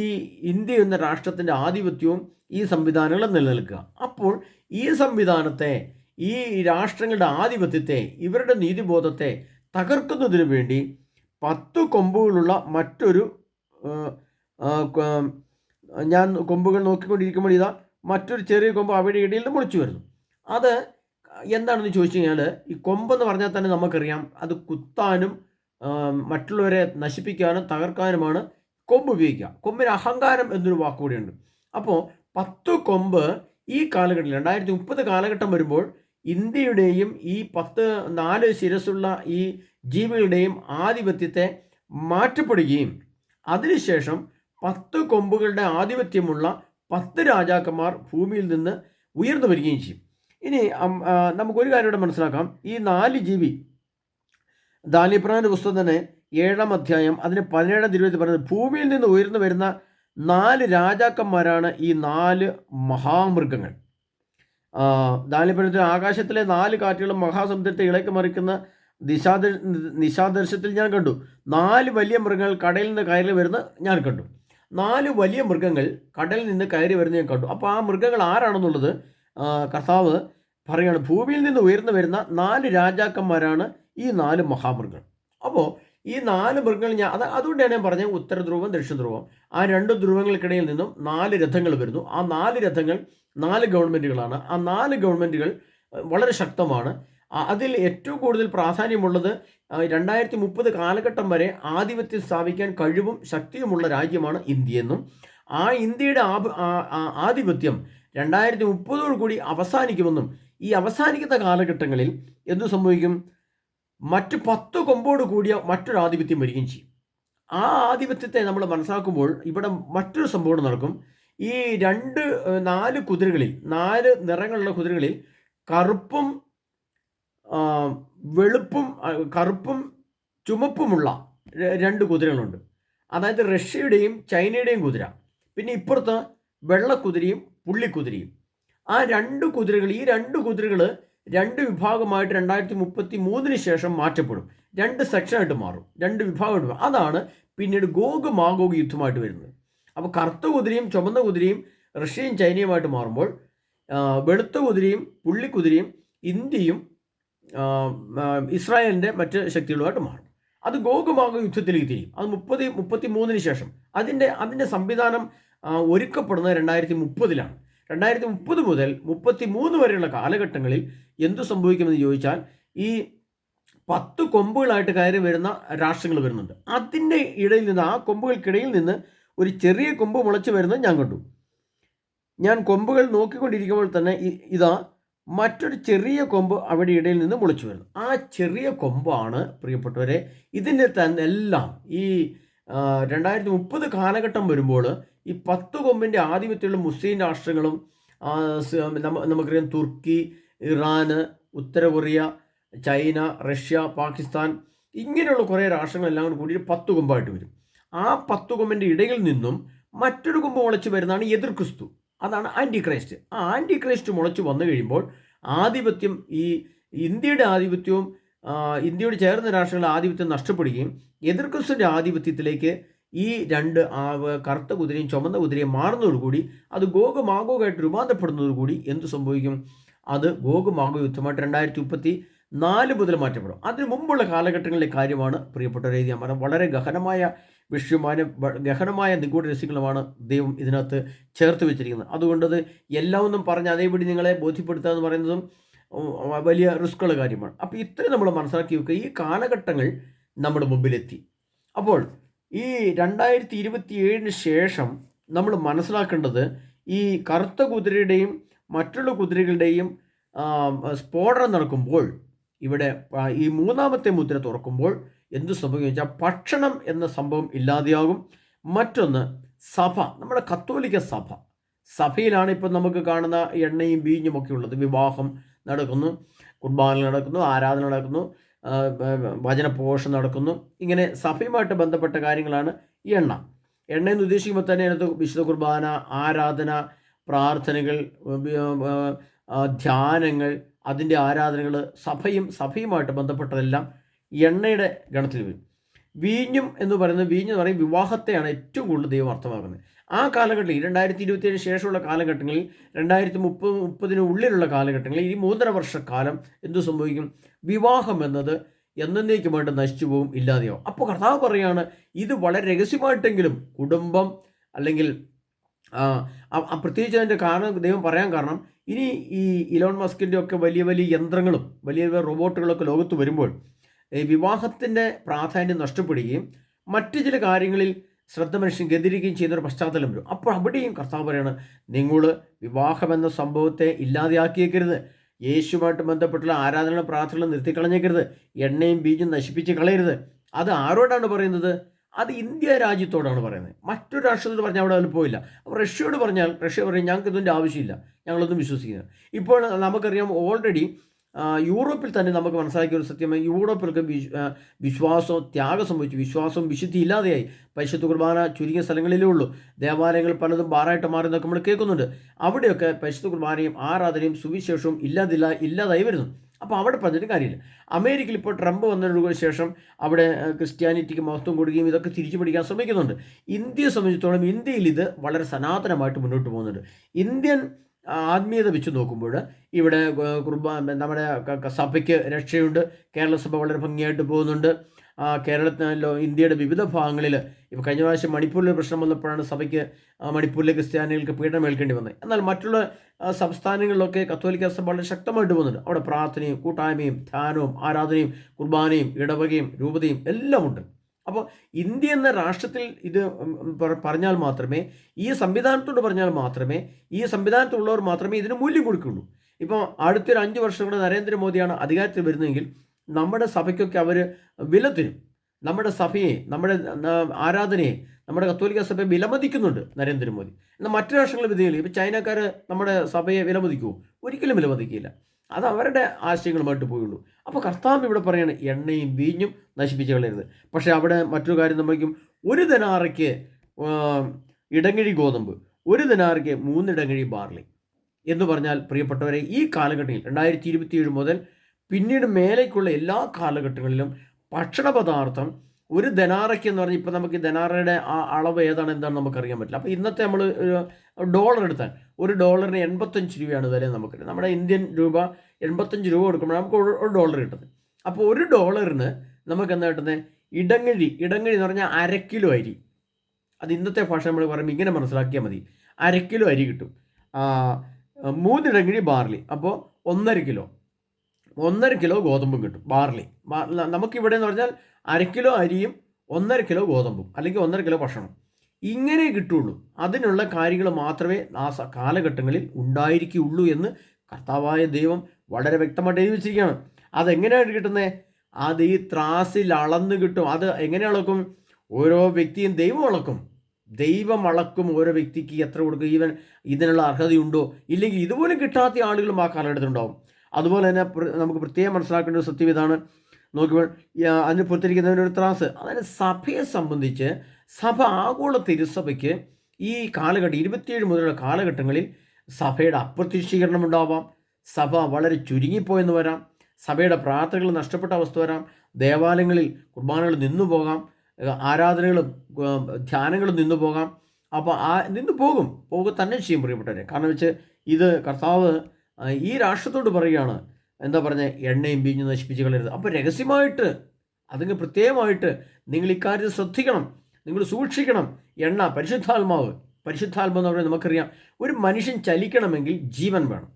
ഇന്ത്യ എന്ന രാഷ്ട്രത്തിൻ്റെ ആധിപത്യവും ഈ സംവിധാനങ്ങളും നിലനിൽക്കുക. അപ്പോൾ ഈ സംവിധാനത്തെ, ഈ രാഷ്ട്രങ്ങളുടെ ആധിപത്യത്തെ, ഇവരുടെ നീതിബോധത്തെ തകർക്കുന്നതിന് വേണ്ടി 10 കൊമ്പുകളുള്ള മറ്റൊരു ഞാൻ കൊമ്പുകൾ നോക്കിക്കൊണ്ടിരിക്കുമ്പോൾ ഇതാ മറ്റൊരു ചെറിയ കൊമ്പ് അവയുടെ ഇടയിൽ നിന്ന് മുളിച്ചു വരുന്നു. അത് എന്താണെന്ന് ചോദിച്ചു കഴിഞ്ഞാൽ, ഈ കൊമ്പെന്ന് പറഞ്ഞാൽ തന്നെ നമുക്കറിയാം, അത് കുത്താനും മറ്റുള്ളവരെ നശിപ്പിക്കാനും തകർക്കാനുമാണ് കൊമ്പ് ഉപയോഗിക്കുക. കൊമ്പിന് അഹങ്കാരം എന്നൊരു വാക്കുകൂടിയുണ്ട്. അപ്പോൾ 10 കൊമ്പ് ഈ കാലഘട്ടത്തിൽ 2030 കാലഘട്ടം വരുമ്പോൾ ഇന്ത്യയുടെയും ഈ 4 ശിരസ്സുള്ള ഈ ജീവികളുടെയും ആധിപത്യത്തെ മാറ്റപ്പെടുകയും അതിനുശേഷം 10 കൊമ്പുകളുടെ ആധിപത്യമുള്ള 10 രാജാക്കന്മാർ ഭൂമിയിൽ നിന്ന് ഉയർന്നു വരികയും ചെയ്യും. ഇനി നമുക്കൊരു കാര്യം ഇവിടെ മനസ്സിലാക്കാം. ഈ 4 ജീവി, ദാനിയേൽ പ്രവാചകന്റെ പുസ്തകം തന്നെ 7-ാം അധ്യായം അതിന് 17-ാം തിരുവചനത്തിൽ പറയുന്നത്, ഭൂമിയിൽ നിന്ന് ഉയർന്നു വരുന്ന 4 രാജാക്കന്മാരാണ് ഈ 4 മഹാമൃഗങ്ങൾ. ദാനിയേൽ പ്രവചനത്തിൽ ആകാശത്തിലെ 4 കാറ്റുകളും മഹാസമുദ്രത്തെ ഇളക്കി മറിക്കുന്ന നിശാദർശനത്തിൽ ഞാൻ കണ്ടു. 4 വലിയ മൃഗങ്ങൾ കടലിൽ നിന്ന് കയറി വരുന്നത് ഞാൻ കണ്ടു. 4 വലിയ മൃഗങ്ങൾ കടലിൽ നിന്ന് കയറി വരുന്നത് ഞാൻ കണ്ടു. അപ്പോൾ ആ മൃഗങ്ങൾ ആരാണെന്നുള്ളത് കർത്താവ് പറയുകയാണ്. ഭൂമിയിൽ നിന്ന് ഉയർന്നു വരുന്ന 4 രാജാക്കന്മാരാണ് ഈ 4 മഹാമൃഗങ്ങൾ. അപ്പോൾ ഈ 4 മൃഗങ്ങൾ അതുകൊണ്ടാണ് ഞാൻ പറഞ്ഞത് ഉത്തര ധ്രുവം ദക്ഷിണ ധ്രുവം. ആ 2 ധ്രുവങ്ങൾക്കിടയിൽ നിന്നും 4 രഥങ്ങൾ വരുന്നു. ആ 4 രഥങ്ങൾ 4 ഗവൺമെൻറ്റുകളാണ്. ആ 4 ഗവൺമെൻറ്റുകൾ വളരെ ശക്തമാണ്. അതിൽ ഏറ്റവും കൂടുതൽ പ്രാധാന്യമുള്ളത് 2030 കാലഘട്ടം വരെ ആധിപത്യം സ്ഥാപിക്കാൻ കഴിവും ശക്തിയുമുള്ള രാജ്യമാണ് ഇന്ത്യയെന്നും ആ ഇന്ത്യയുടെ ആധിപത്യം 2030 കൂടി അവസാനിക്കുമെന്നും ഈ അവസാനിക്കുന്ന കാലഘട്ടങ്ങളിൽ എന്തു സംഭവിക്കും? മറ്റ് 10 കൊമ്പോട് കൂടിയ മറ്റൊരു ആധിപത്യം വരികയും ചെയ്യും. ആ ആധിപത്യത്തെ നമ്മൾ മനസ്സിലാക്കുമ്പോൾ ഇവിടെ മറ്റൊരു സംഭവം നടക്കും. ഈ 4 കുതിരകളിൽ 4 നിറങ്ങളുള്ള കുതിരകളിൽ കറുപ്പും വെളുപ്പും കറുപ്പും ചുമപ്പുമുള്ള 2 കുതിരകളുണ്ട്. അതായത് റഷ്യയുടെയും ചൈനയുടെയും കുതിര, പിന്നെ ഇപ്പുറത്ത് വെള്ളക്കുതിരയും പുള്ളിക്കുതിരയും. ആ 2 കുതിരകൾ, ഈ 2 കുതിരകൾ 2 വിഭാഗമായിട്ട് 2033 ശേഷം മാറ്റപ്പെടും. 2 സെക്ഷനായിട്ട് മാറും, 2 വിഭാഗമായിട്ട് മാറും. അതാണ് പിന്നീട് ഗോഗ് മാഗോഗ് യുദ്ധമായിട്ട് വരുന്നത്. അപ്പോൾ കറുത്ത കുതിരയും ചുമന്ന കുതിരയും റഷ്യയും ചൈനയുമായിട്ട് മാറുമ്പോൾ വെളുത്ത കുതിരയും പുള്ളിക്കുതിരയും ഇന്ത്യയും ഇസ്രായേലിൻ്റെ മറ്റ് ശക്തികളുമായിട്ട് മാറും. അത് ഗോഗ് മാഗോഗ് യുദ്ധത്തിലേക്ക് തിരിയും. അത് 33 ശേഷം അതിൻ്റെ സംവിധാനം ഒരുക്കപ്പെടുന്നത് 2030 2030 മുതൽ 33 വരെയുള്ള കാലഘട്ടങ്ങളിൽ എന്തു സംഭവിക്കുമെന്ന് ചോദിച്ചാൽ ഈ 10 കൊമ്പുകളായിട്ട് കയറി വരുന്ന രാഷ്ട്രങ്ങൾ വരുന്നുണ്ട്. അതിൻ്റെ ഇടയിൽ നിന്ന്, ആ കൊമ്പുകൾക്കിടയിൽ നിന്ന് ഒരു ചെറിയ കൊമ്പ് മുളച്ച് വരുന്നത് ഞാൻ കണ്ടു. ഞാൻ കൊമ്പുകൾ നോക്കിക്കൊണ്ടിരിക്കുമ്പോൾ തന്നെ ഇതാ മറ്റൊരു ചെറിയ കൊമ്പ് അവിടെ ഇടയിൽ നിന്ന് മുളച്ചു വരുന്നു. ആ ചെറിയ കൊമ്പാണ് പ്രിയപ്പെട്ടവരെ ഇതിൻ്റെ തന്നെ എല്ലാം ഈ 2030 കാലഘട്ടം വരുമ്പോൾ ഈ 10 കൊമ്പിൻ്റെ ആധിപത്യമുള്ള മുസ്ലിം രാഷ്ട്രങ്ങളും നമുക്കറിയാം തുർക്കി, ഇറാന്, ഉത്തര കൊറിയ, ചൈന, റഷ്യ, പാകിസ്ഥാൻ, ഇങ്ങനെയുള്ള കുറേ രാഷ്ട്രങ്ങളെല്ലാം കൂടി 10 കൊമ്പായിട്ട് വരും. ആ 10 കൊമ്പിൻ്റെ ഇടയിൽ നിന്നും മറ്റൊരു കൊമ്പ് മുളച്ച് വരുന്നതാണ് എതിർ ക്രിസ്തു. അതാണ് ആൻറ്റി ക്രൈസ്റ്റ്. ആ ആൻറ്റി ക്രൈസ്റ്റ് മുളച്ച് വന്നു കഴിയുമ്പോൾ ആധിപത്യം, ഈ ഇന്ത്യയുടെ ആധിപത്യവും ഇന്ത്യയോട് ചേർന്ന രാഷ്ട്രങ്ങളുടെ ആധിപത്യം നഷ്ടപ്പെടുകയും എതിർ ക്രിസ്തുവിൻ്റെ ആധിപത്യത്തിലേക്ക് ഈ 2 കറുത്ത കുതിരയും ചുമന്ന കുതിരയും മാറുന്നതോടുകൂടി അത് ഗോഗ് മാഗോഗായിട്ട് രൂപാന്തരപ്പെടുന്നതോടുകൂടി എന്ത് സംഭവിക്കും? അത് ഗോഗ് മാഗോഗ് യുദ്ധമായിട്ട് 2034 മുതൽ മാറ്റപ്പെടും. അതിനു മുമ്പുള്ള കാലഘട്ടങ്ങളിലെ കാര്യമാണ് പ്രിയപ്പെട്ടവരെ. ഞാൻ പറഞ്ഞ വളരെ ഗഹനമായ വിഷയമായ ഗഹനമായ നിഗൂഢ രഹസ്യങ്ങളുമാണ് ദൈവം ഇതിനകത്ത് ചേർത്ത് വെച്ചിരിക്കുന്നത്. അതുകൊണ്ടത് എല്ലാം ഒന്നും പറഞ്ഞ് അതേപടി നിങ്ങളെ ബോധ്യപ്പെടുത്തുക എന്ന് പറയുന്നതും വലിയ റിസ്ക്കുള്ള കാര്യമാണ്. അപ്പോൾ ഇത്രയും നമ്മൾ മനസ്സിലാക്കി വെക്കുക. ഈ കാലഘട്ടങ്ങൾ നമ്മുടെ മുമ്പിലെത്തി. അപ്പോൾ ഈ 2027 ശേഷം നമ്മൾ മനസ്സിലാക്കേണ്ടത് ഈ കറുത്ത കുതിരയുടെയും മറ്റുള്ള കുതിരകളുടെയും സ്ഫോടനം നടക്കുമ്പോൾ, ഇവിടെ ഈ 3ാമത്തെ മുദ്ര തുറക്കുമ്പോൾ എന്ത് സംഭവിക്കും വെച്ചാൽ ഭക്ഷണം എന്ന സംഭവം ഇല്ലാതെയാകും. മറ്റൊന്ന് സഭ, നമ്മുടെ കത്തോലിക്ക സഭയിലാണ് ഇപ്പം നമുക്ക് കാണുന്ന എണ്ണയും വീഞ്ഞും ഒക്കെ ഉള്ളത്. വിവാഹം നടക്കുന്നു, കുർബാന നടക്കുന്നു, ആരാധന നടക്കുന്നു, വചനപോഷണം നടക്കുന്നു. ഇങ്ങനെ സഭയുമായിട്ട് ബന്ധപ്പെട്ട കാര്യങ്ങളാണ് ഈ എണ്ണയെന്ന് ഉദ്ദേശിക്കുമ്പോൾ തന്നെ അതിനകത്ത് വിശുദ്ധ കുർബാന, ആരാധന, പ്രാർത്ഥനകൾ, ധ്യാനങ്ങൾ, അതിൻ്റെ ആരാധനകൾ, സഭയുമായിട്ട് ബന്ധപ്പെട്ടതെല്ലാം എണ്ണയുടെ ഗണത്തിൽ വരും. വീഞ്ഞും എന്ന് പറയുന്നത്, വീഞ്ഞ് എന്ന് പറയും വിവാഹത്തെയാണ് ഏറ്റവും കൂടുതൽ ദൈവം അർത്ഥമാക്കുന്നത്. ആ കാലഘട്ടത്തിൽ 2027 ശേഷമുള്ള കാലഘട്ടങ്ങളിൽ 2030 ഉള്ളിലുള്ള കാലഘട്ടങ്ങളിൽ ഈ 3.5 വർഷക്കാലം എന്തു സംഭവിക്കും? വിവാഹം എന്നത് എന്നേക്കുമായിട്ട് നശിച്ചു പോകും, ഇല്ലാതെയാവും. അപ്പോൾ കർത്താവ് പറയുകയാണ്, ഇത് വളരെ രഹസ്യമായിട്ടെങ്കിലും കുടുംബം അല്ലെങ്കിൽ പ്രത്യേകിച്ച് അതിൻ്റെ കാരണം ദൈവം പറയാൻ കാരണം, ഇനി ഈ ഇലോൺ മസ്കിൻ്റെ ഒക്കെ വലിയ വലിയ യന്ത്രങ്ങളും വലിയ വലിയ റോബോട്ടുകളൊക്കെ ലോകത്ത് വരുമ്പോൾ വിവാഹത്തിൻ്റെ പ്രാധാന്യം നഷ്ടപ്പെടുകയും മറ്റു ചില കാര്യങ്ങളിൽ ശ്രദ്ധ മനുഷ്യൻ ഗതിരിക്കുകയും ചെയ്യുന്നൊരു പശ്ചാത്തലം വരും. അപ്പോൾ അവിടെയും കർത്താവ് പറയാണ്, നിങ്ങൾ വിവാഹമെന്ന സംഭവത്തെ ഇല്ലാതെയാക്കിയേക്കരുത്, യേശുമായിട്ട് ബന്ധപ്പെട്ടുള്ള ആരാധനകളും പ്രാർത്ഥനകളും നിർത്തിക്കളഞ്ഞേക്കരുത്, എണ്ണയും ബീജും നശിപ്പിച്ച് കളയരുത്. അത് ആരോടാണ് പറയുന്നത്? അത് ഇന്ത്യ രാജ്യത്തോടാണ് പറയുന്നത്. മറ്റൊരു രാഷ്ട്രത്തോട് പറഞ്ഞാൽ അവിടെ അതിൽ പോയില്ല. അപ്പോൾ റഷ്യയോട് പറഞ്ഞാൽ റഷ്യ പറയും, ഞങ്ങൾക്ക് ഇതിൻ്റെ ആവശ്യമില്ല, ഞങ്ങളൊന്നും വിശ്വസിക്കുന്നത്. ഇപ്പോൾ നമുക്കറിയാം, ഓൾറെഡി യൂറോപ്പിൽ തന്നെ നമുക്ക് മനസ്സിലാക്കിയ ഒരു സത്യമായി, യൂറോപ്പിലൊക്കെ വിശ്വാസവും ത്യാഗം സംഭവിച്ചു, വിശ്വാസവും വിശുദ്ധി ഇല്ലാതെയായി. പരിശുദ്ധ കുർബാന ചുരുങ്ങിയ സ്ഥലങ്ങളിലേ ഉള്ളൂ, ദേവാലയങ്ങൾ പലതും ബാറായിട്ട് മാറുന്നതൊക്കെ നമ്മൾ കേൾക്കുന്നുണ്ട്. അവിടെയൊക്കെ പരിശുദ്ധ കുർബാനയും ആരാധനയും സുവിശേഷവും ഇല്ലാതായി വരുന്നു. അപ്പോൾ അവിടെ പറഞ്ഞിട്ട് കാര്യമില്ല. അമേരിക്കയിൽ ഇപ്പോൾ ട്രംപ് വന്നതിന് ശേഷം അവിടെ ക്രിസ്ത്യാനിറ്റിക്ക് മഹത്വം കൊടുക്കുകയും ഇതൊക്കെ തിരിച്ചു പിടിക്കാൻ ശ്രമിക്കുന്നുണ്ട്. ഇന്ത്യയെ സംബന്ധിച്ചിടത്തോളം ഇന്ത്യയിൽ ഇത് വളരെ സനാതനമായിട്ട് മുന്നോട്ട് പോകുന്നുണ്ട്. ഇന്ത്യൻ ആത്മീയത വെച്ച് നോക്കുമ്പോൾ ഇവിടെ നമ്മുടെ സഭയ്ക്ക് രക്ഷയുണ്ട്. കേരള സഭ വളരെ ഭംഗിയായിട്ട് പോകുന്നുണ്ട്. കേരളത്തിലോ ഇന്ത്യയുടെ വിവിധ ഭാഗങ്ങളിൽ ഇപ്പോൾ കഴിഞ്ഞ പ്രാവശ്യം മണിപ്പൂരിൽ പ്രശ്നം വന്നപ്പോഴാണ് സഭയ്ക്ക് മണിപ്പൂരിലെ ക്രിസ്ത്യാനികൾക്ക് പീഡനം ഏൽക്കേണ്ടി വന്നത്. എന്നാൽ മറ്റുള്ള സംസ്ഥാനങ്ങളിലൊക്കെ കത്തോലിക്ക സഭ വളരെ ശക്തമായിട്ട് പോകുന്നുണ്ട്. അവിടെ പ്രാർത്ഥനയും കൂട്ടായ്മയും ധ്യാനവും ആരാധനയും കുർബാനയും ഇടവകയും രൂപതയും എല്ലാം ഉണ്ട്. അപ്പോൾ ഇന്ത്യ എന്ന രാഷ്ട്രത്തിൽ ഇത് പറഞ്ഞാൽ മാത്രമേ, ഈ സംവിധാനത്തോട് പറഞ്ഞാൽ മാത്രമേ, ഈ സംവിധാനത്തുള്ളവർ മാത്രമേ ഇതിന് മൂല്യം കൊടുക്കുകയുള്ളൂ. ഇപ്പോൾ അടുത്തൊരു 5 വർഷം കൂടെ നരേന്ദ്രമോദിയാണ് അധികാരത്തിൽ വരുന്നതെങ്കിൽ നമ്മുടെ സഭയ്ക്കൊക്കെ അവർ വില തരും. നമ്മുടെ സഭയെ, നമ്മുടെ ആരാധനയെ, നമ്മുടെ കത്തോലിക്ക സഭയെ വിലമതിക്കുന്നുണ്ട് നരേന്ദ്രമോദി. എന്നാൽ മറ്റു രാഷ്ട്രങ്ങൾ വിധികളിൽ ഇപ്പോൾ ചൈനക്കാർ നമ്മുടെ സഭയെ വിലമതിക്കുമോ? ഒരിക്കലും വിലമതിക്കില്ല. അത് അവരുടെ ആശയങ്ങളുമായിട്ട് പോയുള്ളൂ. അപ്പോൾ കർത്താവ് ഇവിടെ പറയാണ് എണ്ണയും വീഞ്ഞും നശിപ്പിച്ച് കളയരുത്. പക്ഷേ അവിടെ മറ്റൊരു കാര്യം സംഭവിക്കും. 1 ദിനാറയ്ക്ക് ഇടങ്ങഴി ഗോതമ്പ്, 1 ദിനാറയ്ക്ക് 3 ഇടങ്ങഴി ബാർലി എന്ന് പറഞ്ഞാൽ പ്രിയപ്പെട്ടവരെ, ഈ കാലഘട്ടത്തിൽ 2027 മുതൽ പിന്നീട് മേലേക്കുള്ള എല്ലാ കാലഘട്ടങ്ങളിലും ഭക്ഷണ പദാർത്ഥം 1 ധനാറയ്ക്ക് എന്ന് പറഞ്ഞാൽ ഇപ്പോൾ നമുക്ക് ധനാറയുടെ ആ അളവ് ഏതാണ് എന്താണെന്ന് നമുക്കറിയാൻ പറ്റില്ല. അപ്പോൾ ഇന്നത്തെ നമ്മൾ ഡോളർ എടുത്താൽ $1 85 രൂപയാണ് വില. നമുക്കറിയാം നമ്മുടെ ഇന്ത്യൻ രൂപ 85 രൂപ കൊടുക്കുമ്പോൾ നമുക്ക് $1 കിട്ടുന്നത്. അപ്പോൾ $1 നമുക്ക് എന്താ കിട്ടുന്നത്? ഇടങ്ങഴി എന്ന് പറഞ്ഞാൽ 1/2 കിലോ അരി. അത് ഇന്നത്തെ ഭാഷ നമ്മൾ പറയുമ്പോൾ ഇങ്ങനെ മനസ്സിലാക്കിയാൽ മതി. 1/2 കിലോ അരി കിട്ടും. 3 ഇടങ്ങഴി ബാർലി, അപ്പോൾ 1.5 കിലോ ഗോതമ്പും കിട്ടും. ബാർലി നമുക്കിവിടെ എന്ന് പറഞ്ഞാൽ 1/2 കിലോ അരിയും 1.5 കിലോ ഗോതമ്പും, അല്ലെങ്കിൽ 1.5 കിലോ ഭക്ഷണം, ഇങ്ങനെ കിട്ടുള്ളൂ. അതിനുള്ള കാര്യങ്ങൾ മാത്രമേ ആ കാലഘട്ടങ്ങളിൽ ഉണ്ടായിരിക്കുകയുള്ളൂ എന്ന് കർത്താവായ ദൈവം വളരെ വ്യക്തമായിട്ട് എഴുതി വെച്ചിരിക്കുകയാണ്. അതെങ്ങനെയാണ് കിട്ടുന്നത്? അത് ഈ ത്രാസിൽ അളന്ന് കിട്ടും. അത് എങ്ങനെ അളക്കും? ഓരോ വ്യക്തിയും ദൈവം അളക്കും ഓരോ വ്യക്തിക്ക് എത്ര കൊടുക്കും, ഈവൻ ഇതിനുള്ള അർഹതയുണ്ടോ ഇല്ലെങ്കിൽ ഇതുപോലും കിട്ടാത്ത ആളുകളും ആ കാലഘട്ടത്തിലുണ്ടാവും. അതുപോലെ തന്നെ നമുക്ക് പ്രത്യേകം മനസ്സിലാക്കേണ്ട ഒരു സത്യം ഇതാണ്. നോക്കുമ്പോൾ അതിന് പുറത്തിരിക്കുന്നതിനൊരു ത്രാസ്. അതായത് സഭയെ സംബന്ധിച്ച് സഭ ആഗോള തിരുസഭയ്ക്ക് ഈ കാലഘട്ടം 27 മുതലുള്ള കാലഘട്ടങ്ങളിൽ സഭയുടെ അപ്രത്യക്ഷീകരണം ഉണ്ടാവാം, സഭ വളരെ ചുരുങ്ങിപ്പോയെന്ന് വരാം, സഭയുടെ പ്രാർത്ഥനകൾ നഷ്ടപ്പെട്ട അവസ്ഥ വരാം, ദേവാലയങ്ങളിൽ കുർബാനകൾ നിന്നു പോകാം, ആരാധനകളും ധ്യാനങ്ങളും നിന്നു പോകാം. അപ്പോൾ നിന്നു പോകുക തന്നെ ചെയ്യും പ്രിയപ്പെട്ടവരെ. കാരണം വെച്ച് ഇത് കർത്താവ് ഈ രാഷ്ട്രത്തോട് പറയുകയാണ്, എന്താ പറഞ്ഞത്? എണ്ണയും വീഞ്ഞും നശിപ്പിച്ച് കളയരുത്. അപ്പോൾ രഹസ്യമായിട്ട് അതിന് പ്രത്യേകമായിട്ട് നിങ്ങൾ ഇക്കാര്യത്തിൽ ശ്രദ്ധിക്കണം, നിങ്ങൾ സൂക്ഷിക്കണം. എണ്ണ പരിശുദ്ധാത്മാവ് എന്ന് പറഞ്ഞാൽ നമുക്കറിയാം, ഒരു മനുഷ്യൻ ചലിക്കണമെങ്കിൽ ജീവൻ വേണം.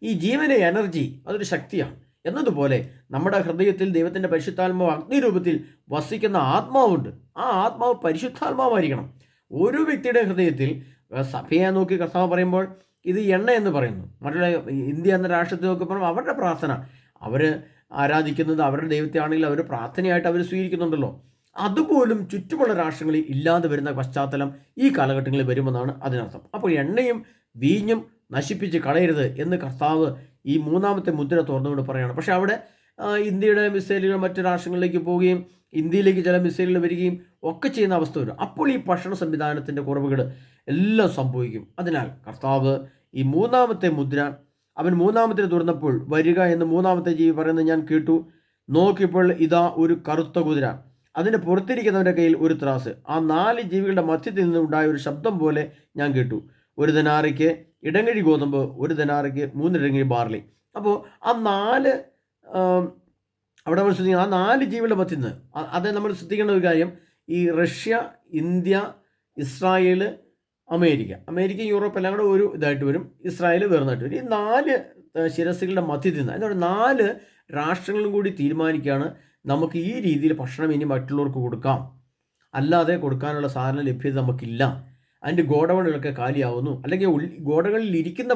ഈ ജീവനെ എനർജി, അതൊരു ശക്തിയാണ്. എന്നതുപോലെ നമ്മുടെ ഹൃദയത്തിൽ ദൈവത്തിൻ്റെ പരിശുദ്ധാത്മാവ് അഗ്നിരൂപത്തിൽ വസിക്കുന്ന ആത്മാവുണ്ട്. ആ ആത്മാവ് പരിശുദ്ധാത്മാവായിരിക്കണം. ഓരോ വ്യക്തിയുടെ ഹൃദയത്തിൽ സഭയെ നോക്കി കർത്താവ് പറയുമ്പോൾ ഇത് എണ്ണ എന്ന് പറയുന്നു. മറ്റുള്ള ഇന്ത്യ എന്ന രാഷ്ട്രത്തെ നോക്കുമ്പോൾ അവരുടെ പ്രാർത്ഥന, അവർ ആരാധിക്കുന്നത് അവരുടെ ദൈവത്തെ ആണെങ്കിൽ അവർ പ്രാർത്ഥനയായിട്ട് അവർ സ്വീകരിക്കുന്നുണ്ടല്ലോ. അതുപോലും ചുറ്റുമുള്ള രാഷ്ട്രങ്ങളിൽ ഇല്ലാതെ വരുന്ന പശ്ചാത്തലം ഈ കാലഘട്ടങ്ങളിൽ വരുമെന്നാണ് അതിനർത്ഥം. അപ്പോൾ എണ്ണയും വീഞ്ഞും നശിപ്പിച്ച് കളയരുത് എന്ന് കർത്താവ് ഈ 3ാമത്തെ മുദ്ര തുറന്നുകൊണ്ട് പറയുകയാണ്. പക്ഷേ അവിടെ ഇന്ത്യയുടെ മിസൈലുകൾ മറ്റു രാഷ്ട്രങ്ങളിലേക്ക് പോവുകയും ഇന്ത്യയിലേക്ക് ചില മിസൈലുകൾ വരികയും ഒക്കെ ചെയ്യുന്ന അവസ്ഥ വരും. അപ്പോൾ ഈ ഭക്ഷണ സംവിധാനത്തിൻ്റെ കുറവുകൾ എല്ലാം സംഭവിക്കും. അതിനാൽ കർത്താവ് ഈ 3ാമത്തെ മുദ്ര, അവൻ 3ാമത്തെ തുറന്നപ്പോൾ വരിക എന്ന് 3ാമത്തെ ജീവി പറയുന്നത് ഞാൻ കേട്ടു. നോക്കിയപ്പോൾ ഇതാ ഒരു കറുത്ത കുതിര, അതിൻ്റെ പുറത്തിരിക്കുന്നവൻ്റെ കയ്യിൽ ഒരു ത്രാസ്. ആ 4 ജീവികളുടെ മധ്യത്തിൽ നിന്ന് ഉണ്ടായ ഒരു ശബ്ദം പോലെ ഞാൻ കേട്ടു. 1 ധനാറയ്ക്ക് ഇടങ്ങഴി ഗോതമ്പ്, 1 ധനാറയ്ക്ക് 3 ഇടങ്ങഴി ബാർലി. അപ്പോൾ ആ 4 അവിടെ നമ്മൾ ശ്രദ്ധിക്കണം. ആ 4 ജീവികളുടെ മധ്യത്തിൽ നിന്ന്, അത് നമ്മൾ ശ്രദ്ധിക്കേണ്ട ഒരു കാര്യം, ഈ Russia, India, Israel, America, Europe എല്ലാം കൂടെ ഒരു ഇതായിട്ട് വരും. ഇസ്രായേൽ വേർന്നായിട്ട് വരും. ഈ 4 ശിരസ്സുകളുടെ മധ്യത്തിൽ നിന്ന്, എന്നോട് 4 രാഷ്ട്രങ്ങളും കൂടി തീരുമാനിക്കുകയാണ് നമുക്ക് ഈ രീതിയിൽ ഭക്ഷണം ഇനി മറ്റുള്ളവർക്ക് കൊടുക്കാം, അല്ലാതെ കൊടുക്കാനുള്ള സാധന ലഭ്യത നമുക്കില്ല, അതിൻ്റെ ഗോഡൗണുകളൊക്കെ കാലിയാവുന്നു, അല്ലെങ്കിൽ ഗോഡൗണിൽ ഇരിക്കുന്ന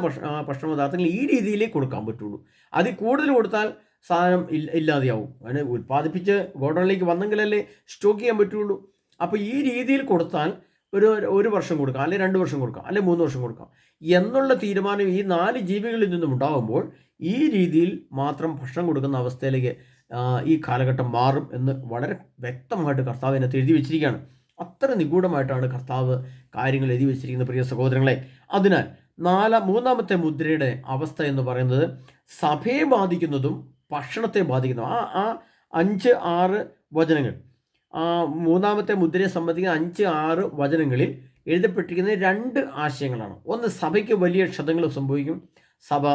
ഭക്ഷണ പദാർത്ഥങ്ങൾ ഈ രീതിയിലേ കൊടുക്കാൻ പറ്റുള്ളൂ. അതിൽ കൂടുതൽ കൊടുത്താൽ സാധനം ഇല്ലാതെയാവും. അതിന് ഉൽപ്പാദിപ്പിച്ച് ഗോഡൗണിലേക്ക് വന്നെങ്കിലല്ലേ സ്റ്റോക്ക് ചെയ്യാൻ പറ്റുള്ളൂ. അപ്പോൾ ഈ രീതിയിൽ കൊടുത്താൽ ഒരു വർഷം കൊടുക്കാം, അല്ലെങ്കിൽ 2 വർഷം കൊടുക്കാം, അല്ലെങ്കിൽ 3 വർഷം കൊടുക്കാം എന്നുള്ള തീരുമാനം ഈ 4 ജീവികളിൽ നിന്നും ഉണ്ടാകുമ്പോൾ ഈ രീതിയിൽ മാത്രം ഭക്ഷണം കൊടുക്കുന്ന അവസ്ഥയിലേക്ക് ഈ കാലഘട്ടം മാറും എന്ന് വളരെ വ്യക്തമായിട്ട് കർത്താവ് അതിനകത്ത് എഴുതി വെച്ചിരിക്കുകയാണ്. അത്ര നിഗൂഢമായിട്ടാണ് കർത്താവ് കാര്യങ്ങൾ എഴുതി വെച്ചിരിക്കുന്ന പ്രിയ സഹോദരങ്ങളെ. അതിനാൽ 3ാമത്തെ മുദ്രയുടെ അവസ്ഥ എന്ന് പറയുന്നത് സഭയെ ബാധിക്കുന്നതും ഭക്ഷണത്തെ ബാധിക്കുന്നതും. ആ 5-6 വചനങ്ങൾ, 3ാമത്തെ മുദ്രയെ സംബന്ധിക്കുന്ന 5-6 വചനങ്ങളിൽ എഴുതപ്പെട്ടിരിക്കുന്ന 2 ആശയങ്ങളാണ്. ഒന്ന്, സഭയ്ക്ക് വലിയ ക്ഷതങ്ങൾ സംഭവിക്കും, സഭ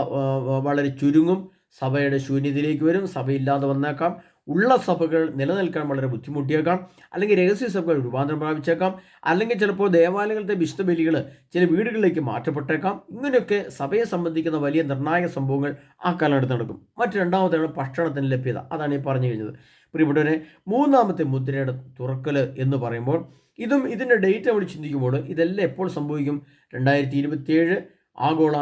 വളരെ ചുരുങ്ങും, സഭയുടെ ശൂന്യതയിലേക്ക് വരും, സഭയില്ലാതെ വന്നേക്കാം, ഉള്ള സഭകൾ നിലനിൽക്കാൻ വളരെ ബുദ്ധിമുട്ടിയേക്കാം, അല്ലെങ്കിൽ രഹസ്യ സഭകൾ രൂപാന്തരം പ്രാപിച്ചേക്കാം, അല്ലെങ്കിൽ ചിലപ്പോൾ ദേവാലയങ്ങളുടെ വിശുദ്ധ ബലികൾ ചില വീടുകളിലേക്ക് മാറ്റപ്പെട്ടേക്കാം. ഇങ്ങനെയൊക്കെ സഭയെ സംബന്ധിക്കുന്ന വലിയ നിർണായക സംഭവങ്ങൾ ആ കാലഘട്ടത്തിൽ നടക്കും. രണ്ടാമത്തെയാണ് ഭക്ഷണത്തിന് ലഭ്യത. അതാണ് ഈ പറഞ്ഞു കഴിഞ്ഞത്. പ്രിയപ്പെട്ടവരെ, 3ാമത്തെ മുദ്രയുടെ തുറക്കൽ എന്ന് പറയുമ്പോൾ ഇതിൻ്റെ ഡേറ്റ് നമ്മൾ ചിന്തിക്കുമ്പോൾ ഇതെല്ലാം എപ്പോൾ സംഭവിക്കും? 2027 ആഗോള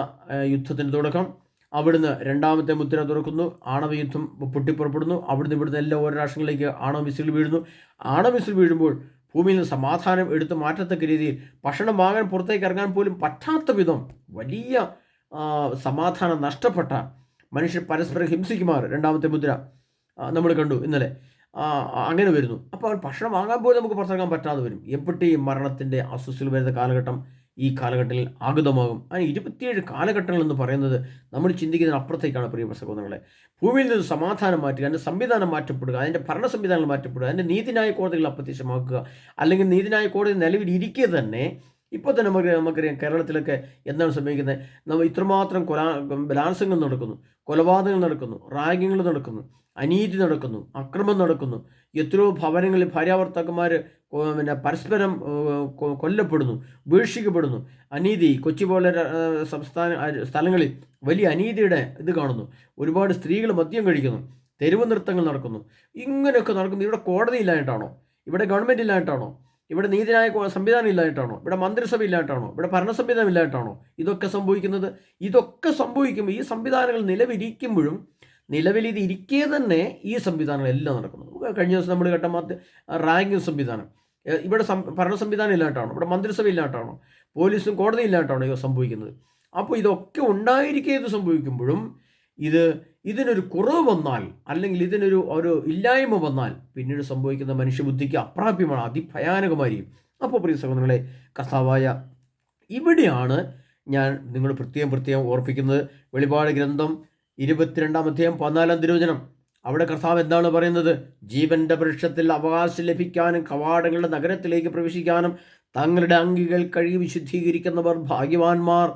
യുദ്ധത്തിന് തുടക്കം. അവിടുന്ന് 2ാമത്തെ മുദ്ര തുറക്കുന്നു, ആണവ യുദ്ധം പൊട്ടിപ്പുറപ്പെടുന്നു. ഇവിടുന്ന് എല്ലാ ഓരോ രാഷ്ട്രങ്ങളിലേക്ക് ആണവ മിസൈൽ വീഴുന്നു. ആണവ മിസൈൽ വീഴുമ്പോൾ ഭൂമിയിൽ നിന്ന് സമാധാനം എടുത്ത് മാറ്റത്തക്ക രീതിയിൽ ഭക്ഷണം വാങ്ങാൻ പുറത്തേക്ക് ഇറങ്ങാൻ പോലും പറ്റാത്ത വിധം വലിയ സമാധാനം നഷ്ടപ്പെട്ട, മനുഷ്യർ പരസ്പരം ഹിംസിക്കുമാർ 2ാമത്തെ മുദ്ര നമ്മൾ കണ്ടു ഇന്നലെ. അങ്ങനെ വരുന്നു. അപ്പോൾ ഭക്ഷണം വാങ്ങാൻ പോലും നമുക്ക് പുറത്തിറങ്ങാൻ പറ്റാതെ വരും. എപ്പോഴും ഈ മരണത്തിൻ്റെ അസ്വസ്ഥയിൽ വരുന്ന കാലഘട്ടം ഈ കാലഘട്ടത്തിൽ ആഗതമാകും. അതിന് 27 കാലഘട്ടങ്ങൾ എന്ന് പറയുന്നത് നമ്മൾ ചിന്തിക്കുന്നതിന് അപ്പുറത്തേക്കാണ് പ്രിയപ്പെട്ട സഹോദരങ്ങളെ. ഭൂമിയിൽ നിന്ന് സമാധാനം മാറ്റുക, അതിൻ്റെ സംവിധാനം മാറ്റപ്പെടുക, അതിൻ്റെ ഭരണ സംവിധാനങ്ങൾ മാറ്റപ്പെടുക, അതിൻ്റെ നീതിന്യായ കോടതികൾ അപ്രത്യക്ഷമാക്കുക, അല്ലെങ്കിൽ നീതിന്യായ കോടതി നിലവിൽ ഇരിക്കെ തന്നെ ഇപ്പോൾ തന്നെ നമുക്കറിയാം കേരളത്തിലൊക്കെ എന്താണ് സംഭവിക്കുന്നത്? നമ്മൾ ഇത്രമാത്രം ബലാത്സംഗങ്ങൾ നടക്കുന്നു, കൊലപാതകങ്ങൾ നടക്കുന്നു, റാഗിങ്ങൾ നടക്കുന്നു, അനീതി നടക്കുന്നു, അക്രമം നടക്കുന്നു, എത്രയോ ഭവനങ്ങളിൽ ഭാര്യാഭർത്താക്കന്മാർ പരസ്പരം കൊല്ലപ്പെടുന്നു, ഉപേക്ഷിക്കപ്പെടുന്നു. അനീതി കൊച്ചി പോലെ സ്ഥലങ്ങളിൽ വലിയ അനീതിയുടെ ഇത് കാണുന്നു. ഒരുപാട് സ്ത്രീകൾ മദ്യം കഴിക്കുന്നു, തെരുവ് നൃത്തങ്ങൾ നടക്കുന്നു. ഇങ്ങനെയൊക്കെ നടക്കുന്നു. ഇവിടെ കോടതി ഇല്ലായിട്ടാണോ? ഇവിടെ ഗവൺമെൻറ് ഇല്ലായിട്ടാണോ? ഇവിടെ നീതിന്യായ സംവിധാനം ഇല്ലായിട്ടാണോ? ഇവിടെ മന്ത്രിസഭ ഇല്ലായിട്ടാണോ? ഇവിടെ ഭരണ സംവിധാനം ഇല്ലായിട്ടാണോ ഇതൊക്കെ സംഭവിക്കുന്നത്? ഇതൊക്കെ സംഭവിക്കുമ്പോൾ ഈ സംവിധാനങ്ങൾ നിലവിലിത് ഇരിക്കെ തന്നെ ഈ സംവിധാനങ്ങളെല്ലാം നടക്കുന്നു. കഴിഞ്ഞ ദിവസം നമ്മൾ കേട്ട റാങ്കിങ് സംവിധാനം, ഇവിടെ ഭരണ സംവിധാനം ഇല്ലായിട്ടാണോ? ഇവിടെ മന്ത്രിസഭ ഇല്ലായിട്ടാണോ? പോലീസും കോടതി ഇല്ലായിട്ടാണോ ഇത് സംഭവിക്കുന്നത്? അപ്പോൾ ഇതൊക്കെ ഉണ്ടായിരിക്കെ ഇത് സംഭവിക്കുമ്പോഴും ഇതിനൊരു കുറവ് വന്നാൽ, അല്ലെങ്കിൽ ഒരു ഇല്ലായ്മ വന്നാൽ, പിന്നീട് സംഭവിക്കുന്ന മനുഷ്യബുദ്ധിക്ക് അപ്രാപ്യമാണ്, അതിഭയാനകമായിരിക്കും. അപ്പോൾ പ്രിയ സഹോദരങ്ങളെ, കർത്താവായ ഇവിടെയാണ് ഞാൻ നിങ്ങൾ പ്രത്യേകം ഓർപ്പിക്കുന്നത്. വെളിപാട് ഗ്രന്ഥം 22-ാം അധ്യായം 14-ാം തിരുവചനം. അവിടെ കർത്താവ് എന്താണ് പറയുന്നത്? ജീവന്റെ വൃക്ഷത്തിൽ അവകാശം ലഭിക്കാനും കവാടങ്ങളുടെ നഗരത്തിലേക്ക് പ്രവേശിക്കാനും തങ്ങളുടെ അങ്കികൾ കഴുകി വിശുദ്ധീകരിക്കുന്നവർ ഭാഗ്യവാന്മാർ.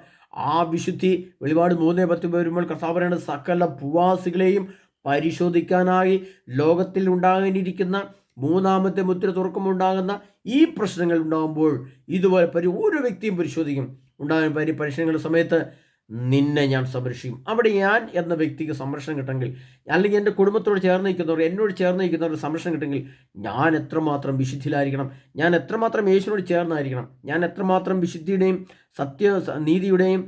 ആ വിശുദ്ധി വെളിപാട് 3:10 വരുമ്പോൾ കർത്താവ് പറയുന്നത് സകല ഭൂവാസികളെയും പരിശോധിക്കാനായി ലോകത്തിൽ ഉണ്ടാകാനിരിക്കുന്ന 3ാമത്തെ മുദ്ര തുറക്കുമുണ്ടാകുന്ന ഈ പ്രശ്നങ്ങൾ ഉണ്ടാകുമ്പോൾ ഇതുപോലെ ഓരോ വ്യക്തിയും പരിശോധിക്കും. ഉണ്ടാകുന്ന പരീക്ഷണങ്ങളുടെ സമയത്ത് നിന്നെ ഞാൻ സംരക്ഷിക്കും. അവിടെ ഞാൻ എന്ന വ്യക്തിക്ക് സംരക്ഷണം കിട്ടുമെങ്കിൽ, അല്ലെങ്കിൽ എൻ്റെ കുടുംബത്തോട് ചേർന്ന് നിൽക്കുന്നവർ, എന്നോട് ചേർന്ന് നിൽക്കുന്നവർക്ക് സംരക്ഷണം കിട്ടുമെങ്കിൽ, ഞാൻ എത്രമാത്രം വിശുദ്ധിയിലായിരിക്കണം, ഞാൻ എത്രമാത്രം യേശുവിനോട് ചേർന്നായിരിക്കണം, ഞാൻ എത്രമാത്രം വിശുദ്ധിയുടെയും നീതിയുടെയും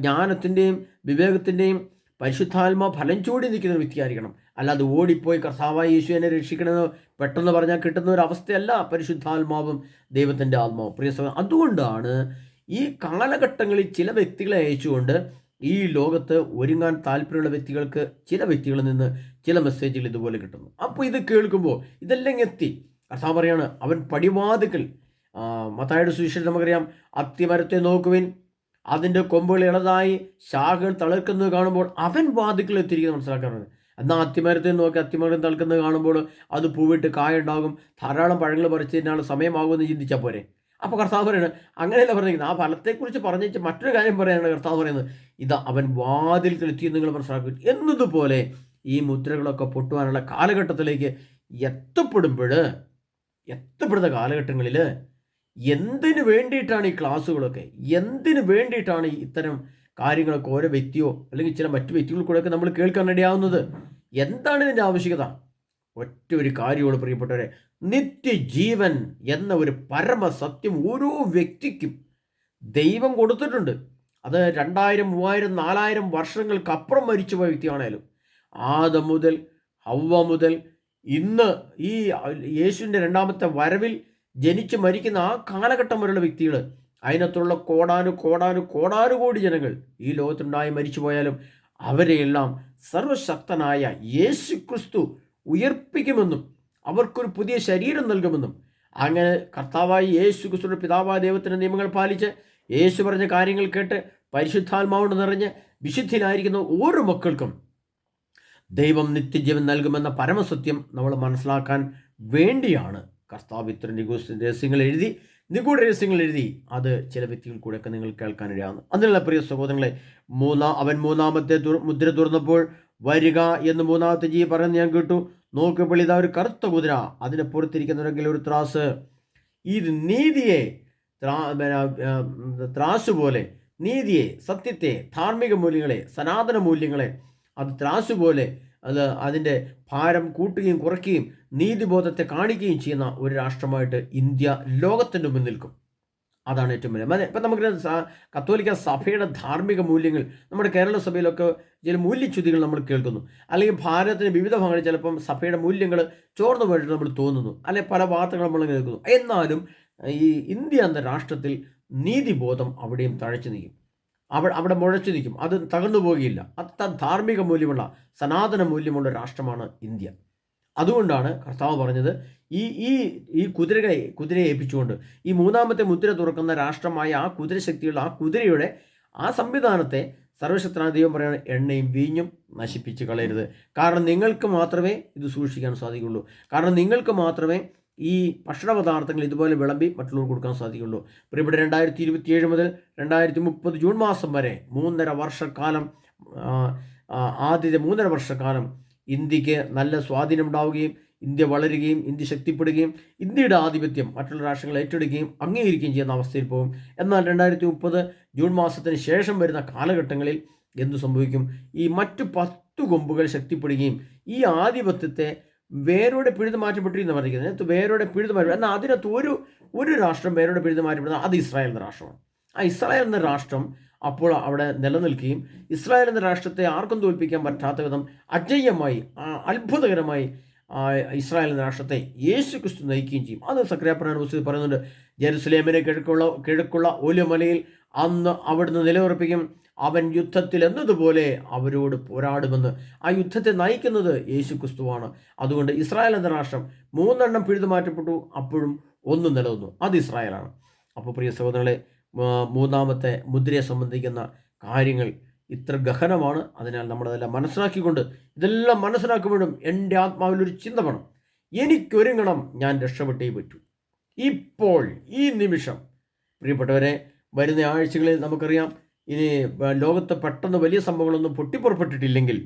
ജ്ഞാനത്തിൻ്റെയും വിവേകത്തിൻ്റെയും പരിശുദ്ധാത്മാ ഫലം ചൂടി നിൽക്കുന്ന ഒരു വ്യക്തിയായിരിക്കണം. അല്ലാതെ ഓടിപ്പോയി കർത്താവായ യേശു എന്നെ രക്ഷിക്കണമെന്ന് പെട്ടെന്ന് പറഞ്ഞാൽ കിട്ടുന്ന ഒരു അവസ്ഥയല്ല പരിശുദ്ധാത്മാവും ദൈവത്തിൻ്റെ ആത്മാവും. പ്രിയ സഹോദരൻ, അതുകൊണ്ടാണ് ഈ കാലഘട്ടങ്ങളിൽ ചില വ്യക്തികളെ അയച്ചുകൊണ്ട് ഈ ലോകത്ത് ഒരുങ്ങാൻ താല്പര്യമുള്ള വ്യക്തികൾക്ക് ചില വ്യക്തികളിൽ നിന്ന് ചില മെസ്സേജുകൾ ഇതുപോലെ കിട്ടുന്നു. അപ്പോൾ ഇത് കേൾക്കുമ്പോൾ ഇതെല്ലാം എത്തി. കർത്താവ് പറയാണ്, അവൻ പടിവാതിക്കൽ. മത്തായിയുടെ സുവിശേഷം നമുക്കറിയാം, അത്തിമരത്തെ നോക്കുവിൻ, അതിൻ്റെ കൊമ്പുകൾ ഇളതായി ശാഖകൾ തളിർക്കുന്നത് കാണുമ്പോൾ അവൻ വാതിക്കൽ എത്തിയിരിക്കുന്നത് മനസ്സിലാക്കാറുണ്ട്. എന്നാൽ അത്തിമരത്തെ നോക്കി അത്തിമരം തളിർക്കുന്നത് കാണുമ്പോൾ അത് പൂവിട്ട് കായുണ്ടാകും, ധാരാളം പഴങ്ങൾ പറിച്ച് തന്നെയാണ് സമയമാകുമെന്ന് ചിന്തിച്ചാൽ പോരെ. അപ്പോൾ കർത്താവ് പറയുന്നത് അങ്ങനെയല്ല പറഞ്ഞിരിക്കുന്നത്. ആ ഫലത്തെക്കുറിച്ച് പറഞ്ഞിട്ട് മറ്റൊരു കാര്യം പറയാനാണ് കർത്താവ് പറയുന്നത്. ഇതാ അവൻ വാതിൽക്കൽ എത്തിയെന്ന് നിങ്ങൾ മനസ്സിലാക്കുക. എന്നതുപോലെ ഈ മുദ്രകളൊക്കെ പൊട്ടുവാനുള്ള കാലഘട്ടത്തിലേക്ക് എത്തപ്പെടുന്ന കാലഘട്ടങ്ങളിൽ എന്തിനു വേണ്ടിയിട്ടാണ് ഈ ക്ലാസ്സുകളൊക്കെ, എന്തിനു വേണ്ടിയിട്ടാണ് ഇത്തരം കാര്യങ്ങളൊക്കെ ഓരോ വ്യക്തിയോ അല്ലെങ്കിൽ ചില മറ്റു വ്യക്തികൾ കൂടെയൊക്കെ നമ്മൾ കേൾക്കാൻ ഇടയാവുന്നത്? എന്താണ് ഇതിൻ്റെ ആവശ്യകത? ഒറ്റ ഒരു കാര്യമാണ് പ്രിയപ്പെട്ടവരെ, നിത്യജീവൻ എന്ന ഒരു പരമസത്യം ഓരോ വ്യക്തിക്കും ദൈവം കൊടുത്തിട്ടുണ്ട്. അത് 2000, 3000, 4000 വർഷങ്ങൾക്കപ്പുറം മരിച്ചുപോയ വ്യക്തിയാണേലും, ആദം മുതൽ ഹവ്വ മുതൽ ഇന്ന് ഈ യേശുവിൻ്റെ 2ാമത്തെ വരവിൽ ജനിച്ച് മരിക്കുന്ന ആ കാലഘട്ടം വരെയുള്ള വ്യക്തികൾ, അതിനകത്തുള്ള കോടാനുകോടി ജനങ്ങൾ ഈ ലോകത്തുണ്ടായി മരിച്ചു പോയാലും അവരെയെല്ലാം സർവശക്തനായ യേശു ക്രിസ്തു ഉയർപ്പിക്കുമെന്നും അവർക്കൊരു പുതിയ ശരീരം നൽകുമെന്നും, അങ്ങനെ കർത്താവായി യേശു ക്രിസ്തുവിൻ്റെ പിതാവായ ദൈവത്തിൻ്റെ നിയമങ്ങൾ പാലിച്ച് യേശു പറഞ്ഞ കാര്യങ്ങൾ കേട്ട് പരിശുദ്ധാത്മാവോട് നിറഞ്ഞ് വിശുദ്ധിയിലായിരിക്കുന്ന ഓരോ മക്കൾക്കും ദൈവം നിത്യജീവൻ നൽകുമെന്ന പരമസത്യം നമ്മൾ മനസ്സിലാക്കാൻ വേണ്ടിയാണ് കർത്താവ് ഇത്തരം രഹസ്യങ്ങൾ എഴുതി നിഗൂഢ രഹസ്യങ്ങൾ എഴുതി അത് ചില വ്യക്തികൾ കൂടെയൊക്കെ നിങ്ങൾ കേൾക്കാനിടയാകുന്നു. അതിനുള്ള പ്രിയ സഹോദരങ്ങളെ, അവൻ മൂന്നാമത്തെ മുദ്ര തുറന്നപ്പോൾ വരിക എന്ന് മൂന്നാമത്തെ ജീവി പറയുന്നത് ഞാൻ കേട്ടു. നോക്കുമ്പോൾ ഇതാ ഒരു കറുത്ത കുതിര, അതിനെ പുറത്തിരിക്കുന്നവരെങ്കിൽ ഒരു ത്രാസ്. ഇത് നീതിയെ ത്രാസ് പോലെ, നീതിയെ, സത്യത്തെ, ധാർമ്മിക മൂല്യങ്ങളെ, സനാതന മൂല്യങ്ങളെ അത് ത്രാസ് പോലെ അതിൻ്റെ ഭാരം കൂട്ടുകയും കുറയ്ക്കുകയും നീതിബോധത്തെ കാണിക്കുകയും ചെയ്യുന്ന ഒരു രാഷ്ട്രമായിട്ട് ഇന്ത്യ ലോകത്തിൻ്റെ മുന്നിൽ നിൽക്കും. അതാണ് ഏറ്റവും വലിയ. ഇപ്പം നമുക്ക് കത്തോലിക്ക സഭയുടെ ധാർമ്മിക മൂല്യങ്ങൾ നമ്മുടെ കേരള സഭയിലൊക്കെ ചില മൂല്യച്യുതികൾ നമ്മൾ കേൾക്കുന്നു. അല്ലെങ്കിൽ ഭാരതത്തിൻ്റെ വിവിധ ഭാഗങ്ങളിൽ ചിലപ്പം സഭയുടെ മൂല്യങ്ങൾ ചോർന്നു പോയിട്ട് നമ്മൾ തോന്നുന്നു, അല്ലെങ്കിൽ പല വാർത്തകൾ നമ്മൾ കേൾക്കുന്നു. എന്നാലും ഈ ഇന്ത്യ എന്ന രാഷ്ട്രത്തിൽ നീതിബോധം അവിടെയും തഴച്ചു നിൽക്കും, അവിടെ മുഴച്ചു നിൽക്കും, അത് തകർന്നു പോവുകയില്ല. അത്ര ധാർമ്മിക മൂല്യമുള്ള, സനാതന മൂല്യമുള്ള രാഷ്ട്രമാണ് ഇന്ത്യ. അതുകൊണ്ടാണ് കർത്താവ് പറഞ്ഞത്, ഈ കുതിരയെ ഏൽപ്പിച്ചുകൊണ്ട് ഈ മൂന്നാമത്തെ മുദ്ര തുറക്കുന്ന രാഷ്ട്രമായ ആ കുതിരശക്തിയുള്ള ആ കുതിരയുടെ ആ സംവിധാനത്തെ സർവശക്തനായ ദൈവം പറയുകയാണ്, എണ്ണയും വീഞ്ഞും നശിപ്പിച്ച് കളയരുത്. കാരണം നിങ്ങൾക്ക് മാത്രമേ ഇത് സൂക്ഷിക്കാൻ സാധിക്കുള്ളൂ. കാരണം നിങ്ങൾക്ക് മാത്രമേ ഈ ഭക്ഷണപദാർത്ഥങ്ങൾ ഇതുപോലെ വിളമ്പി മറ്റുള്ളവർക്ക് കൊടുക്കാൻ സാധിക്കുള്ളൂ. ഇവിടെ 2027 മുതൽ 2030 ജൂൺ മാസം വരെ 3.5 വർഷക്കാലം, ആദ്യത്തെ 3.5 വർഷക്കാലം ഇന്ത്യക്ക് നല്ല സ്വാധീനം ഉണ്ടാവുകയും ഇന്ത്യ വളരുകയും ഇന്ത്യ ശക്തിപ്പെടുകയും ഇന്ത്യയുടെ ആധിപത്യം മറ്റുള്ള രാഷ്ട്രങ്ങൾ ഏറ്റെടുക്കുകയും അംഗീകരിക്കുകയും ചെയ്യുന്ന അവസ്ഥയിൽ പോകും. എന്നാൽ 2030 ജൂൺ മാസത്തിന് ശേഷം വരുന്ന കാലഘട്ടങ്ങളിൽ എന്തു സംഭവിക്കും? ഈ മറ്റു 10 കൊമ്പുകൾ ശക്തിപ്പെടുകയും ഈ ആധിപത്യത്തെ വേരോടെ പിഴുതു മാറ്റപ്പെട്ടിരുന്നു പറഞ്ഞിരിക്കുന്നത്. വേരോടെ പിഴുതു മാറ്റി, എന്നാൽ അതിനകത്ത് ഒരു രാഷ്ട്രം വേരോടെ പിഴുതു മാറ്റപ്പെടുന്നത് അത് ഇസ്രായേൽ എന്ന രാഷ്ട്രമാണ്. ആ ഇസ്രായേൽ എന്ന രാഷ്ട്രം അപ്പോൾ അവിടെ നിലനിൽക്കുകയും ഇസ്രായേൽ എന്ന രാഷ്ട്രത്തെ ആർക്കും തോൽപ്പിക്കാൻ പറ്റാത്ത വിധം അജയ്യമായി, അത്ഭുതകരമായി ഇസ്രായേൽ എന്ന രാഷ്ട്രത്തെ യേശു ക്രിസ്തു നയിക്കുകയും ചെയ്യും. അത് സക്രിയാപ്രവചന പുസ്തകത്തിൽ പറയുന്നുണ്ട്. ജെറുസലേമിനെ കിഴക്കുള്ള ഒലിമലയിൽ അന്ന് അവിടുന്ന് നിലയുറപ്പിക്കും. അവൻ യുദ്ധത്തിൽ എന്നതുപോലെ അവരോട് പോരാടുമെന്ന്. ആ യുദ്ധത്തെ നയിക്കുന്നത് യേശു ക്രിസ്തുവാണ്. അതുകൊണ്ട് ഇസ്രായേൽ എന്ന രാഷ്ട്രം 3 എണ്ണം പിഴുതു മാറ്റപ്പെട്ടു, അപ്പോഴും 1 നിലനിന്നു, അത് ഇസ്രായേലാണ്. അപ്പോൾ പ്രിയ സഹോദരങ്ങളെ, മൂന്നാമത്തെ മുദ്രയെ സംബന്ധിക്കുന്ന കാര്യങ്ങൾ ഇത്ര ഗഹനമാണ്. അതിനാൽ നമ്മളതെല്ലാം മനസ്സിലാക്കിക്കൊണ്ട് ഇതെല്ലാം മനസ്സിലാക്കുമ്പോഴും എൻ്റെ ആത്മാവിലൊരു ചിന്ത വേണം, എനിക്കൊരുങ്ങണം, ഞാൻ രക്ഷപ്പെട്ടേ പറ്റൂ ഇപ്പോൾ, ഈ നിമിഷം. പ്രിയപ്പെട്ടവരെ, വരുന്ന ആഴ്ചകളിൽ നമുക്കറിയാം, ഇനി ലോകത്ത് പെട്ടെന്ന് വലിയ സംഭവങ്ങളൊന്നും പൊട്ടിപ്പുറപ്പെട്ടിട്ടില്ലെങ്കിൽ,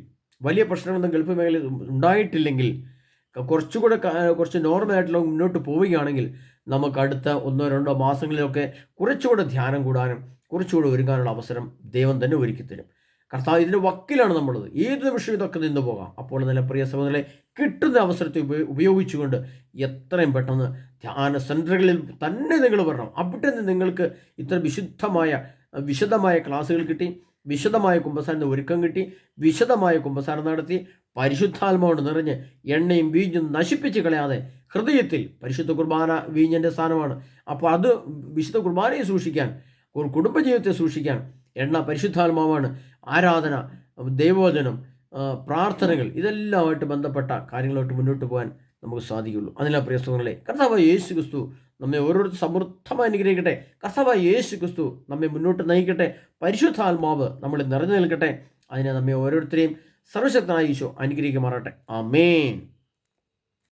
വലിയ പ്രശ്നങ്ങളൊന്നും ഗൾഫ് മേഖലയിൽ ഉണ്ടായിട്ടില്ലെങ്കിൽ, കുറച്ച് നോർമലായിട്ടുള്ള മുന്നോട്ട് പോവുകയാണെങ്കിൽ നമുക്ക് അടുത്ത 1-2 മാസങ്ങളിലൊക്കെ കുറച്ചുകൂടെ ധ്യാനം കൂടാനും കുറച്ചുകൂടെ ഒരുങ്ങാനുള്ള അവസരം ദൈവം തന്നെ ഒരുക്കിത്തരും. കർത്താവ് ഇതിൻ്റെ വക്കിലാണ് നമ്മളുള്ളത്. ഏത് നിമിഷം ഇതൊക്കെ നിന്ന് പോകാം. അപ്പോൾ നല്ല പ്രിയ സഹോദരങ്ങളെ, കിട്ടുന്ന അവസരത്തെ ഉപയോഗിച്ചുകൊണ്ട് എത്രയും പെട്ടെന്ന് ധ്യാന സെൻറ്ററുകളിൽ തന്നെ നിങ്ങൾ വരണം. അവിടെ നിന്ന് നിങ്ങൾക്ക് ഇത്ര വിശദമായ ക്ലാസ്സുകൾ കിട്ടി, വിശദമായ കുമ്പസാരത്തിന് ഒരുക്കം കിട്ടി, വിശദമായ കുമ്പസാരം നടത്തി പരിശുദ്ധാത്മാവോട് നിറഞ്ഞ് എണ്ണയും വീഞ്ഞും നശിപ്പിച്ച് കളയാതെ ഹൃദയത്തിൽ, പരിശുദ്ധ കുർബാന വീഞ്ഞിൻ്റെ സ്ഥാനമാണ്. അപ്പോൾ അത് വിശുദ്ധ കുർബാനയെ സൂക്ഷിക്കാൻ, കുടുംബജീവിതത്തെ സൂക്ഷിക്കാൻ എണ്ണ പരിശുദ്ധാത്മാവാണ്. ആരാധന, ദൈവവചനം, പ്രാർത്ഥനകൾ, ഇതെല്ലാമായിട്ട് ബന്ധപ്പെട്ട കാര്യങ്ങളായിട്ട് മുന്നോട്ട് പോകാൻ നമുക്ക് സാധിക്കുള്ളൂ. അതിനാ പ്രിയ സഹോദരങ്ങളെ, കർത്താവായ യേശു ക്രിസ്തു നമ്മെ ഓരോരുത്തരും സമൃദ്ധമായി അനുഗ്രഹിക്കട്ടെ. കർത്താവായ യേശു ക്രിസ്തു നമ്മെ മുന്നോട്ട് നയിക്കട്ടെ. പരിശുദ്ധാത്മാവ് നമ്മളിൽ നിറഞ്ഞു നിൽക്കട്ടെ. അതിനെ നമ്മെ ഓരോരുത്തരെയും സർവശക്തനായ ഈശോ അനുഗ്രഹിക്കുമാറാട്ടെ. ആമേൻ.